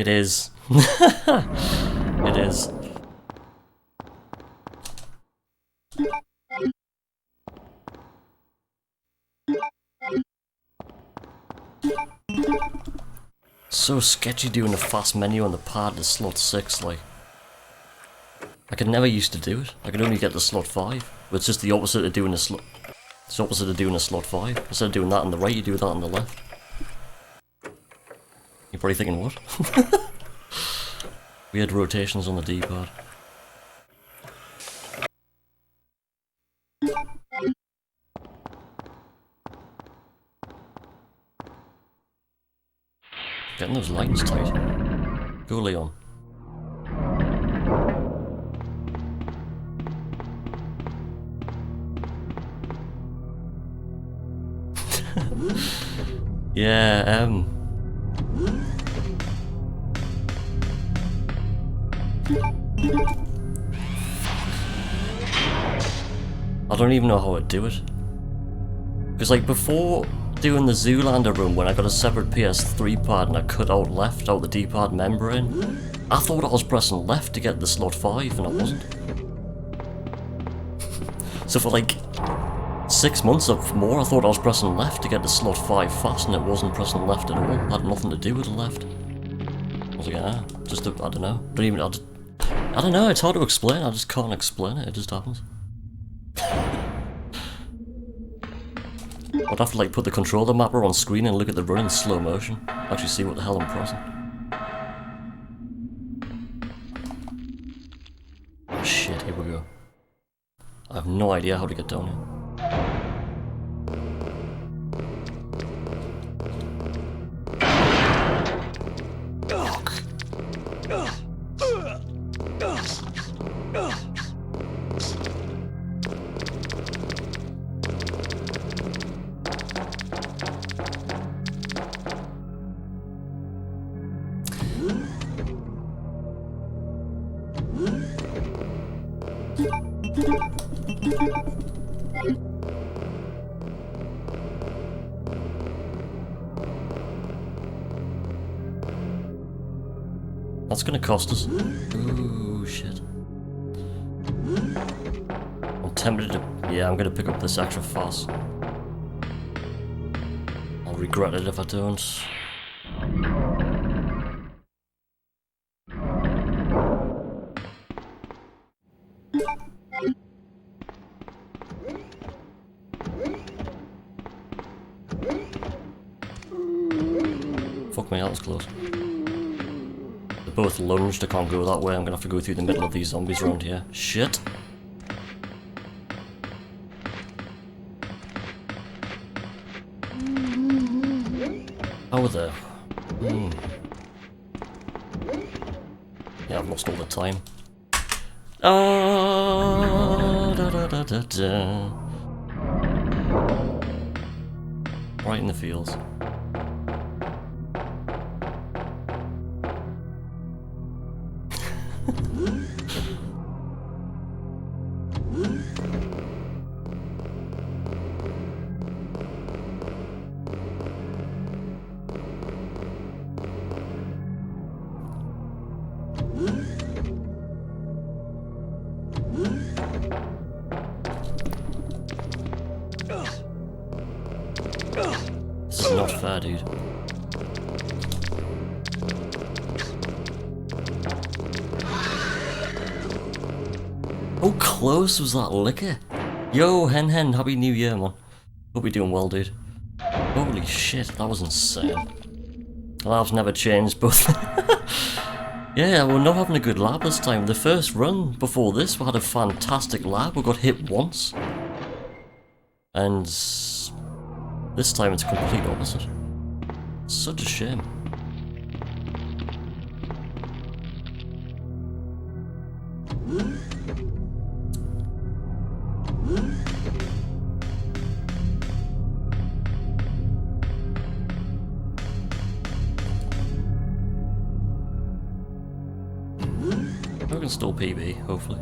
It is. It is. So sketchy doing a fast menu on the pad to slot 6, like. I could never used to do it. I could only get to slot 5. But it's just the opposite of doing a slot. It's the opposite of doing a slot 5. Instead of doing that on the right, you do that on the left. You're probably thinking, what? Weird rotations on the D-pad. Getting those lines tight. Go, Leon. Yeah, I don't even know how to do it. Because like before doing the Zoolander room, when I got a separate PS3 pad and I cut out left out the D-pad membrane, I thought I was pressing left to get the slot 5 and I wasn't. So for like 6 months or more, I thought I was pressing left to get the slot 5 fast and it wasn't pressing left at all. It had nothing to do with the left. I was like, I don't know. I don't know, it's hard to explain, I just can't explain it, it just happens. I'd have to like put the controller mapper on screen and look at the run in slow motion. Actually see what the hell I'm pressing. Oh shit, here we go. I have no idea how to get down here. That's gonna cost us. Ooh, shit. I'm tempted to... Yeah, I'm gonna pick up this extra fuss. I'll regret it if I don't. Fuck me, that was close. They're both lunged, I can't go that way, I'm gonna have to go through the middle of these zombies around here. Shit! How are they? Yeah, I've lost all the time. Right in the fields. This is not fair, dude. How close was that liquor? Yo, Hen, Happy New Year, man. Hope you're doing well, dude. Holy shit, that was insane. Lab's never changed, but... Yeah, we're not having a good lab this time. The first run before this, we had a fantastic lab. We got hit once. And... this time it's complete opposite. Such a shame. I can still PB, hopefully.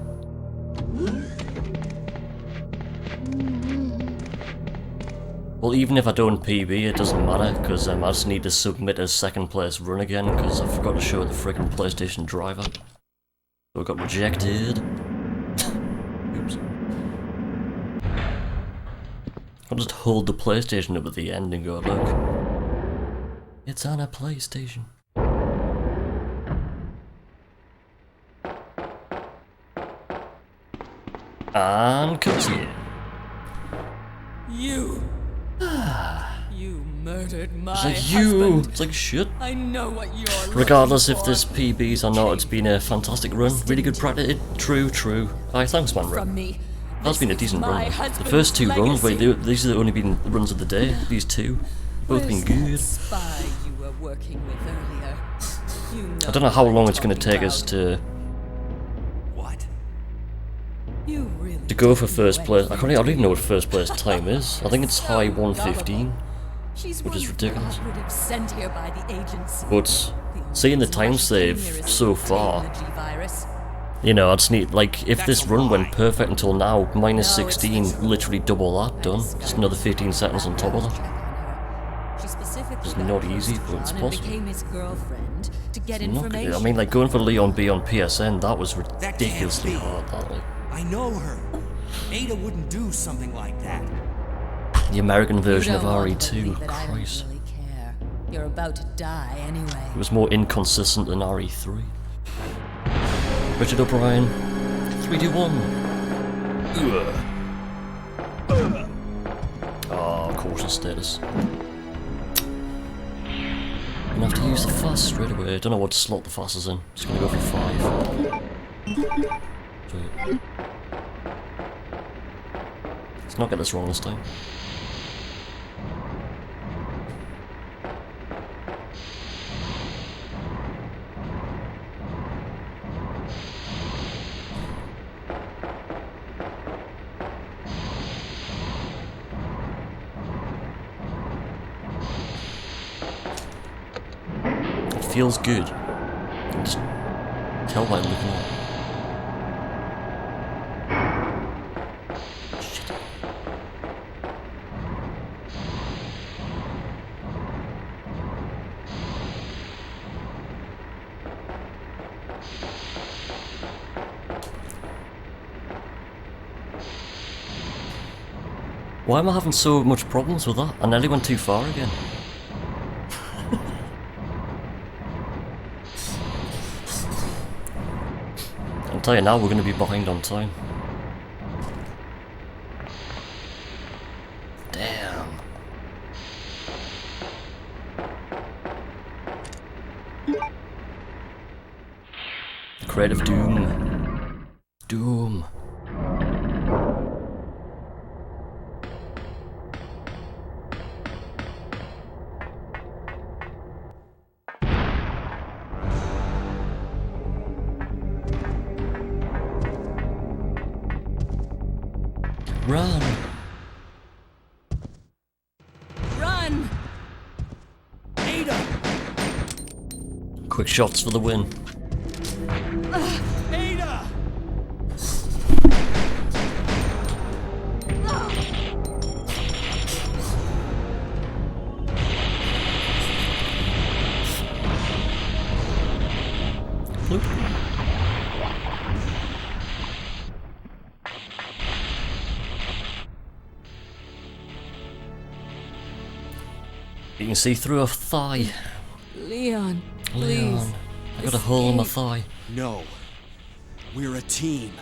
Well, even if I don't PB, it doesn't matter, because I just need to submit a second place run again, because I forgot to show the freaking PlayStation driver. So I got rejected. Oops. I'll just hold the PlayStation up at the end and go, look. It's on a PlayStation. And cutscene. You murdered my It's like husband. It's like shit. I know what you're Regardless looking if for. this PBs or not, it's been a fantastic run. Really good practice. True. Aye, thanks, man. From me. That's been a This decent is my run. The husband's first two runs, legacy. these are the only been the runs of the day. These two, both been Where's that good. spy you were working with earlier? You know I don't know how what long I'm it's going to talking take us about. to What? You really go for didn't first know place. I anything, don't did even know you? what first place time is. I think it's So high gullible. 1:15. She's which is one of the ridiculous. operatives sent here by the agency. But The only seeing the reason why time she came save here is so to obtain far, the G-virus. you know, I just need, like, if this That's a run went lie. perfect until now, minus No, it's 16, literally double that done. Just another 15 seconds on top of that. She specifically It's got not close easy, to but it's John and possible. became his girlfriend to get Not good. information. I mean, like, going for Leon B on PSN, that was can't ridiculously be. hard, that, like. I know her. Ada wouldn't do something like that. The American You version of don't want to RE2, believe that I don't Christ. really care. You're about to die anyway. It was more inconsistent than RE3. Richard O'Brien, 3, 2, 1. Oh, cautious status. Gonna have to use the fast straight away. I don't know what slot the fast is in. Just gonna go for 5. Sweet. Let's not get this wrong this time. It feels good. I can just tell by looking at it. Shit. Why am I having so much problems with that? I nearly went too far again. I'll tell you now, we're going to be behind on time. Damn. The creative doom. Doom. Run! Run! Ada! Quick shots for the win. Ada! Bloop. You can see through her thigh. Leon, please. Leon. I got a hole in my thigh. No. We're a team.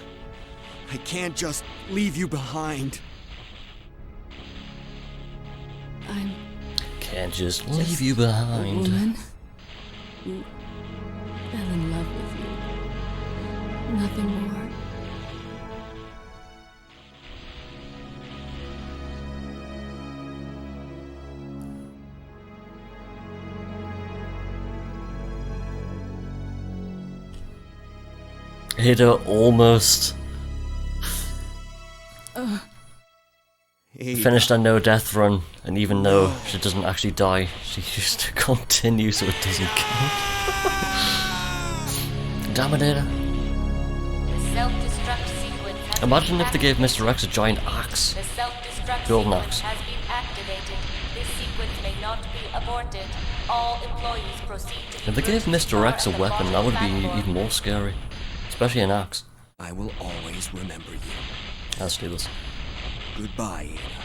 I can't just leave you behind. I'm Can't just leave you a behind. woman who fell in love with you. Nothing more. Ada almost Ada. finished a no-death run, and even though she doesn't actually die, she used to continue so it doesn't count. Damn it, Ada. The self-destruct sequence has Imagine been if they gave activated. Mr. X a giant axe. The self-destruct self-destruct Golden sequence axe. has been activated. This sequence may not be aborted. All employees proceed to If they gave Mr. X a weapon, that would be even more scary. Especially an axe. I will always remember you. Let's do this. Goodbye, Ada.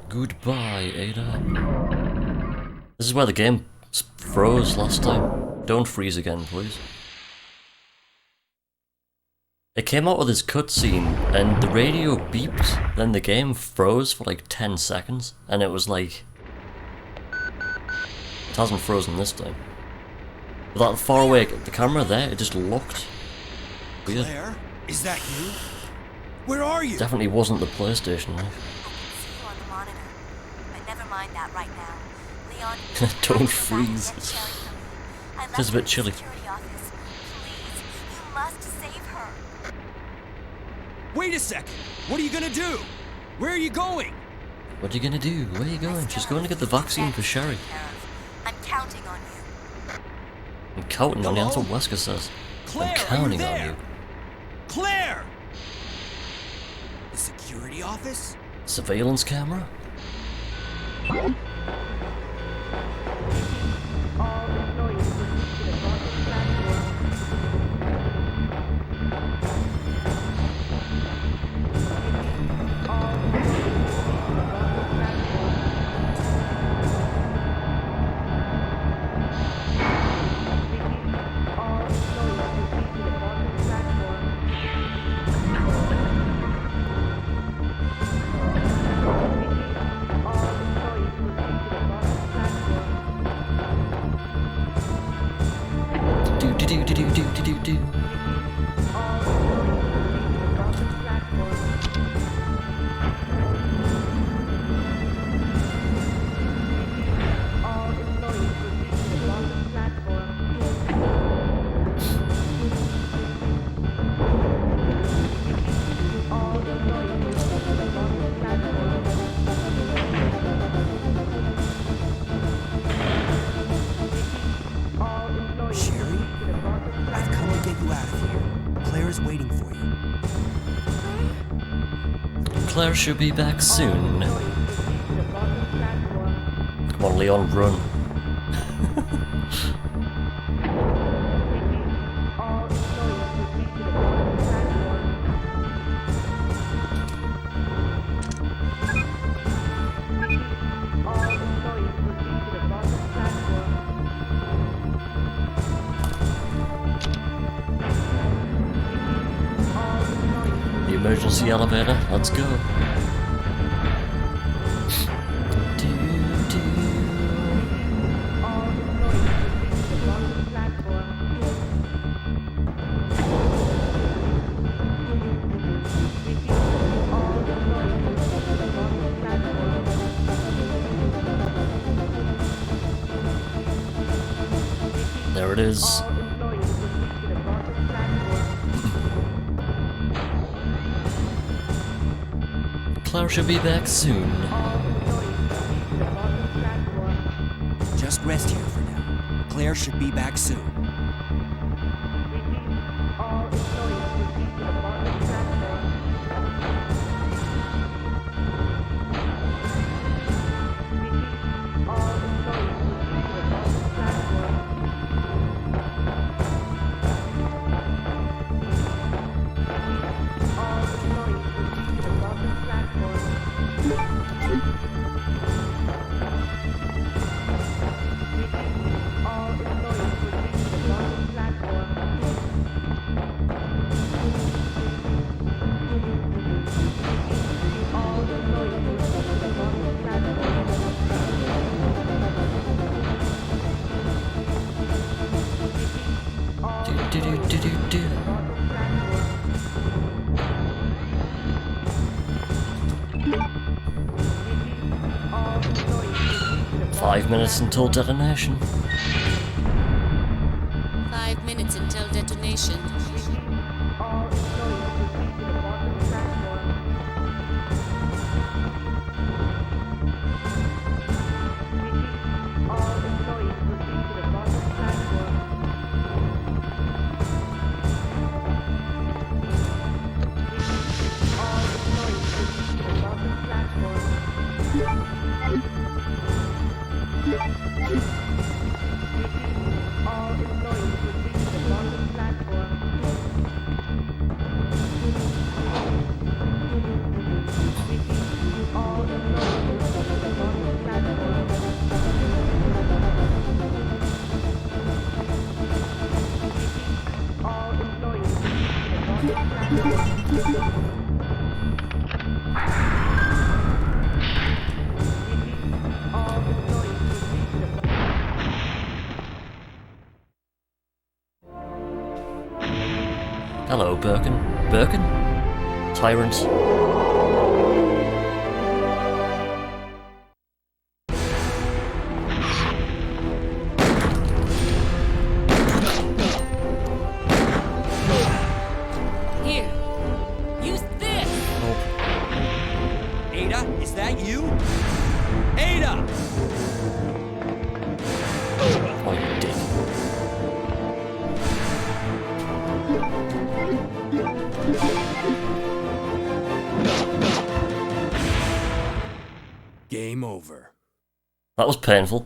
Goodbye, Ada. This is where the game froze last time. Don't freeze again, please. It came out with this cutscene, and the radio beeped, then the game froze for like 10 seconds, and it was like... It hasn't frozen this time. But that far away, the camera there, it just looked weird. Claire, is that you? Where are you? Definitely wasn't the PlayStation, right? See you on the monitor. But never mind that right now. Leon, Don't freeze. It It's a bit chilly. Please, you must save her. Wait a second. What are you gonna do? Where are you going? What are you gonna do? Where are you going? She's going to get the vaccine for Sherry. I'm counting on you. I'm counting on you, that's what Hello? Wesker says. Claire, I'm are you counting on there? you. Claire! The security office? Surveillance camera? Do. Sherry? I've come to get you out of here. Claire is waiting for you. Claire should be back soon. Come on, Leon, run. The emergency elevator, let's go. There it is. Claire should be back soon. Just rest here for now. Claire should be back soon. Do. 5 minutes until detonation. 5 minutes until detonation. Hello, Birkin. Birkin? Tyrant. Here, use this! Ada, is that you? Ada! Oh, you dick. Game over. That was painful.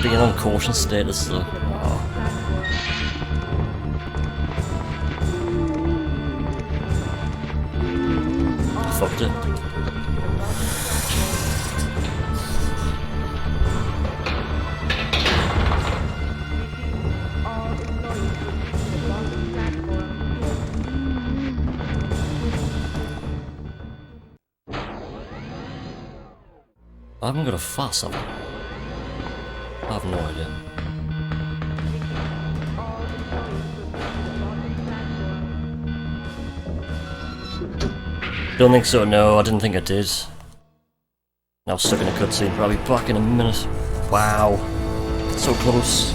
Being on caution status though. Oh. Fucked it. I haven't got a fuss, have I? I have no idea. Don't think so, no, I didn't think I did. Now stuck in a cutscene, but I'll be back in a minute. Wow. So close.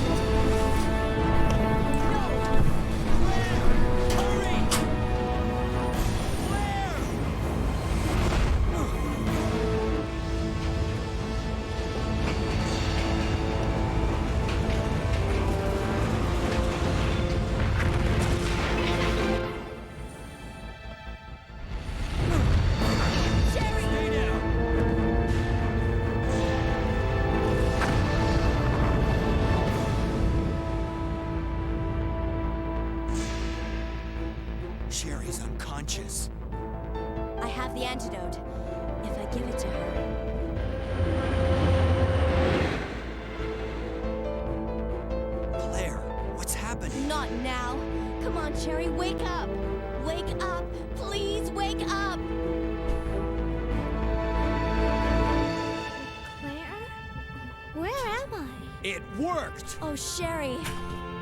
Sherry's unconscious. I have the antidote. If I give it to her. Claire, what's happening? Not now. Come on, Cherry, wake up. Wake up. Please wake up. Claire? Where am I? It worked! Oh, Sherry.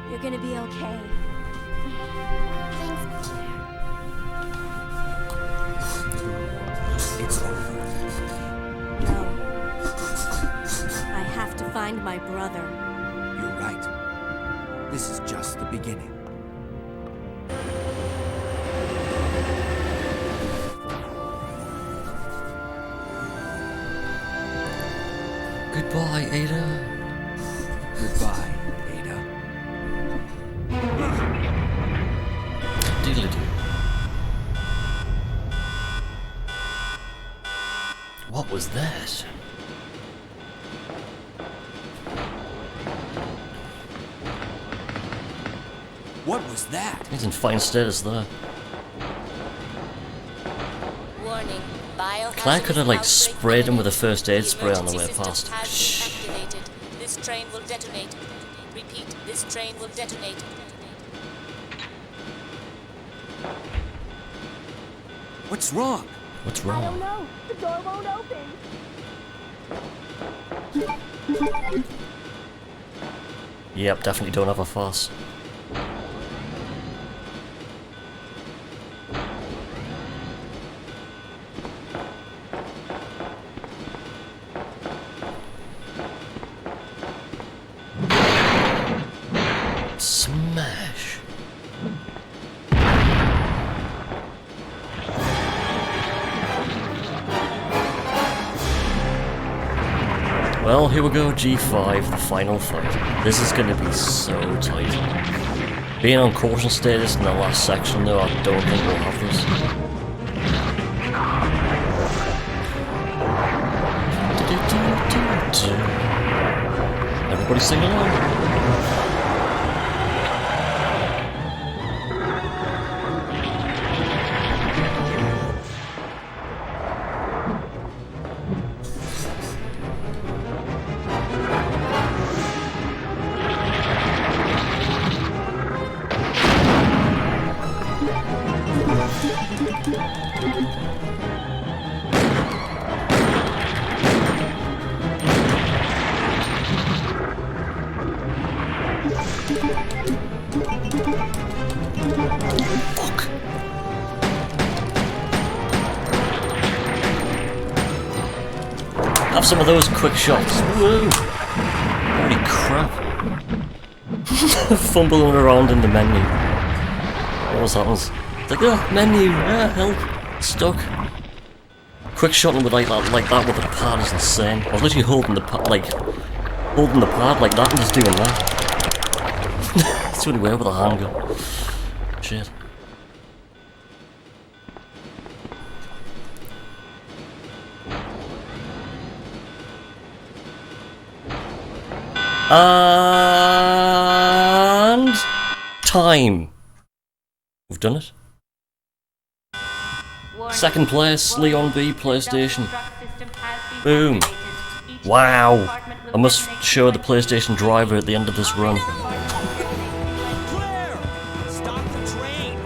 You're gonna be okay. Thanks, Claire. It's over. No. I have to find my brother. You're right. This is just the beginning. Goodbye, Ada. Goodbye, Ada. Diddly-doo. What was that? What was that? He's in fine status there. Warning. Biohazard Claire could have like outbreak sprayed him with a first aid The spray on the way emergency past. system has Shh. been activated. This train will detonate. Repeat, this train will detonate. What's wrong? What's wrong? know. The door won't open. Yep, definitely don't have a fuss. Smash. Well, here we go, G5, the final fight. This is gonna be so tight. Being on caution status in the last section though, I don't think we'll have this. Everybody sing along. Have some of those quick shots. Woo! Holy crap. Fumbling around in the menu. What was that? It's like, oh, menu, help, stuck. Quick shotting with like that with the pad is insane. I was literally holding the pad like that and just doing that. It's the only way with a handgun. Shit. And time. We've done it. Second place, Leon B, PlayStation. Boom. Wow. I must show the PlayStation driver at the end of this run.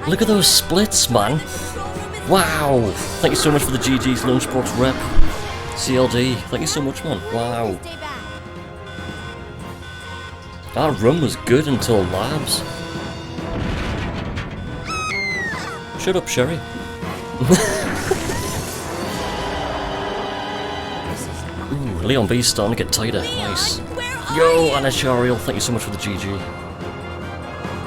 Look at those splits, man. Wow. Thank you so much for the GG's Lunchbox rep. CLD. Thank you so much, man. Wow. That run was good until labs. Shut up, Sherry. Ooh, Leon B's starting to get tighter. Nice. Yo, Anachariel, thank you so much for the GG.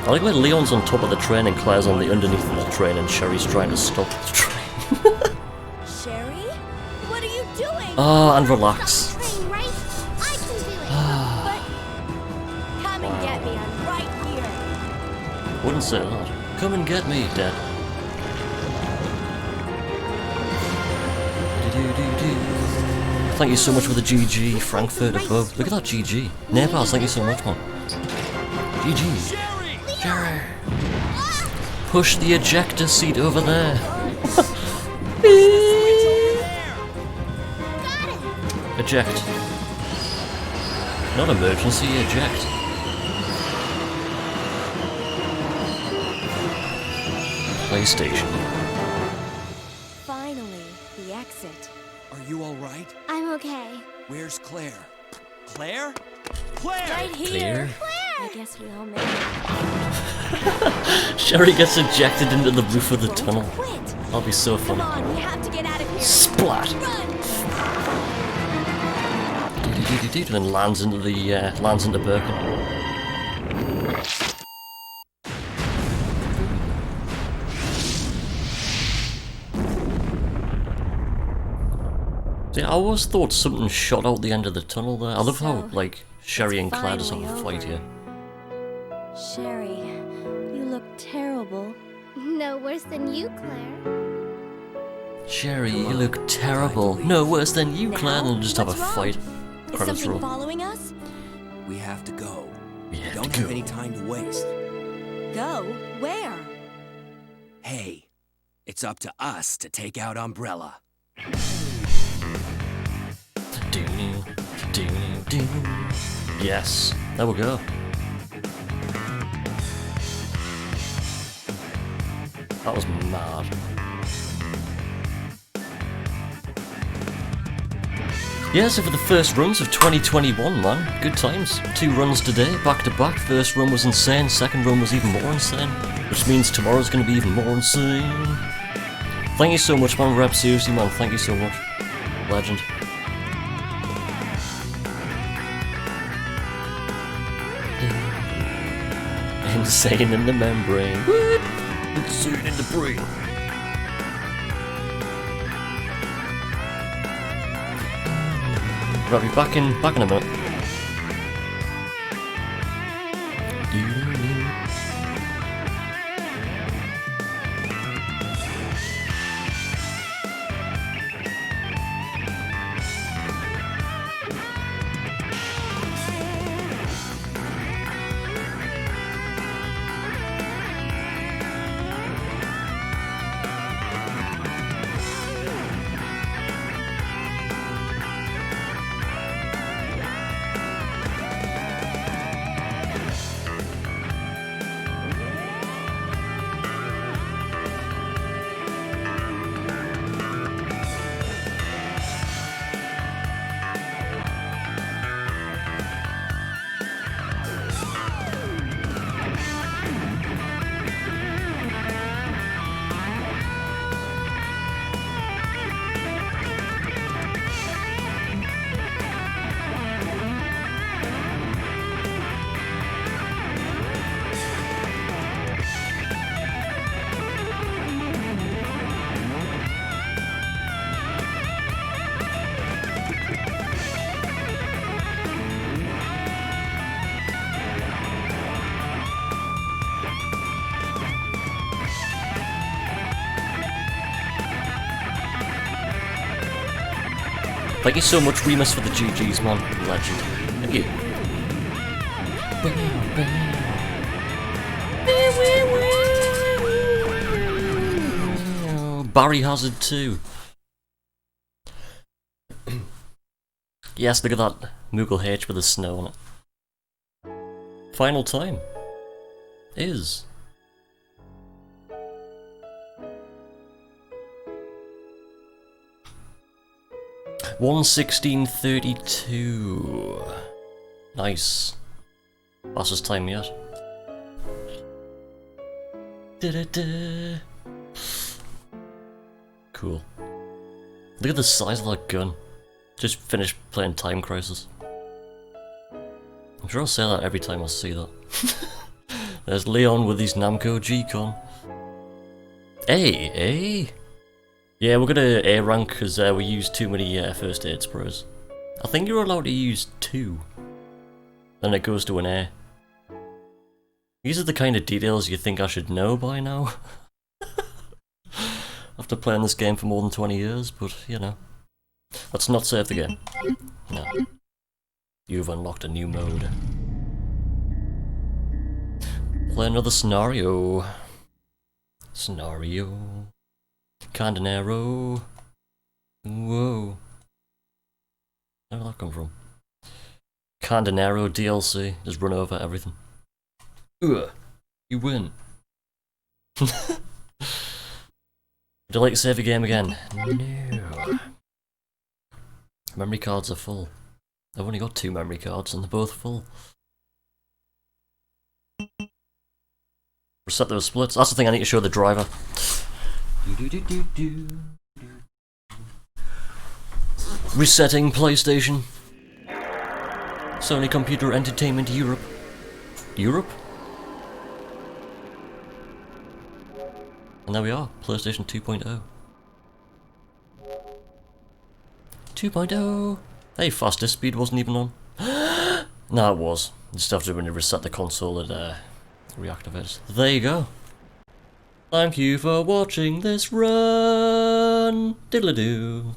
I like when Leon's on top of the train and Claire's on the underneath of the train and Sherry's trying to stop the train. Sherry? What are you doing? Ah, and relax. Train, right? I can do it. But come and get me. I'm right here. Wouldn't say that. Come and get me, Dad. Thank you so much for the GG, Frankfurt above. Look at that GG. Nepals, thank you so much, man. GG. Jerry. Push the ejector seat over there. Eject. Not emergency, eject. PlayStation. Finally, the exit. Are you all right? I'm okay. Where's Claire? Claire? Claire! Right here. Claire? I guess we all made it. Sherry gets ejected into the roof of the tunnel. Quit. That'll be so Come funny. on, we have to get out of here. Splat! Run. And then lands into Birkin. Yeah, I always thought something shot out the end of the tunnel there. I love how, like, Sherry and Claire just have a fight here. Sherry, you look terrible. No worse than you, Claire. Sherry, you look terrible. No worse than you, Claire. And then just have a fight. Is Credits something roll. following us? We have to go. We have Don't to have go. any time to waste. Go? Where? Hey, it's up to us to take out Umbrella. Yes, there we go. That was mad. Yeah, so for the first runs of 2021, man, good times. 2 runs today, back to back. First run was insane, second run was even more insane, which means tomorrow's gonna be even more insane. Thank you so much, man, Rep, seriously, man, thank you so much. Legend. Insane in the membrane. Insane in the brain. I'll be back in a minute. Thank you so much, Remus, for the GGs, man. Legend. Thank you. Barry Hazard too. Yes, look at that Moogle H with the snow on it. Final time is 1:16:32. Nice. Fastest time yet. Da-da-da. Cool. Look at the size of that gun. Just finished playing Time Crisis. I'm sure I'll say that every time I see that. There's Leon with his Namco G-Con. Hey, hey! Yeah, we're gonna A rank because we used too many first aid sprays. I think you're allowed to use 2. Then it goes to an A. These are the kind of details you think I should know by now. After playing this game for more than 20 years, but you know. Let's not save the game. No. You've unlocked a new mode. Play another scenario. Scenario. Candanero. Whoa. Where did that come from? Candanero DLC. Just run over everything. Ugh. You win. Would you like to save the game again? No. Memory cards are full. I've only got 2 memory cards and they're both full. Reset those splits. That's the thing I need to show the driver. Resetting PlayStation. Sony Computer Entertainment Europe. Europe? And there we are, PlayStation 2.0. 2.0! Hey, fastest speed wasn't even on. No, it was. You just have to when you reset the console and reactivate. There you go. Thank you for watching this run. Diddle-a-doo.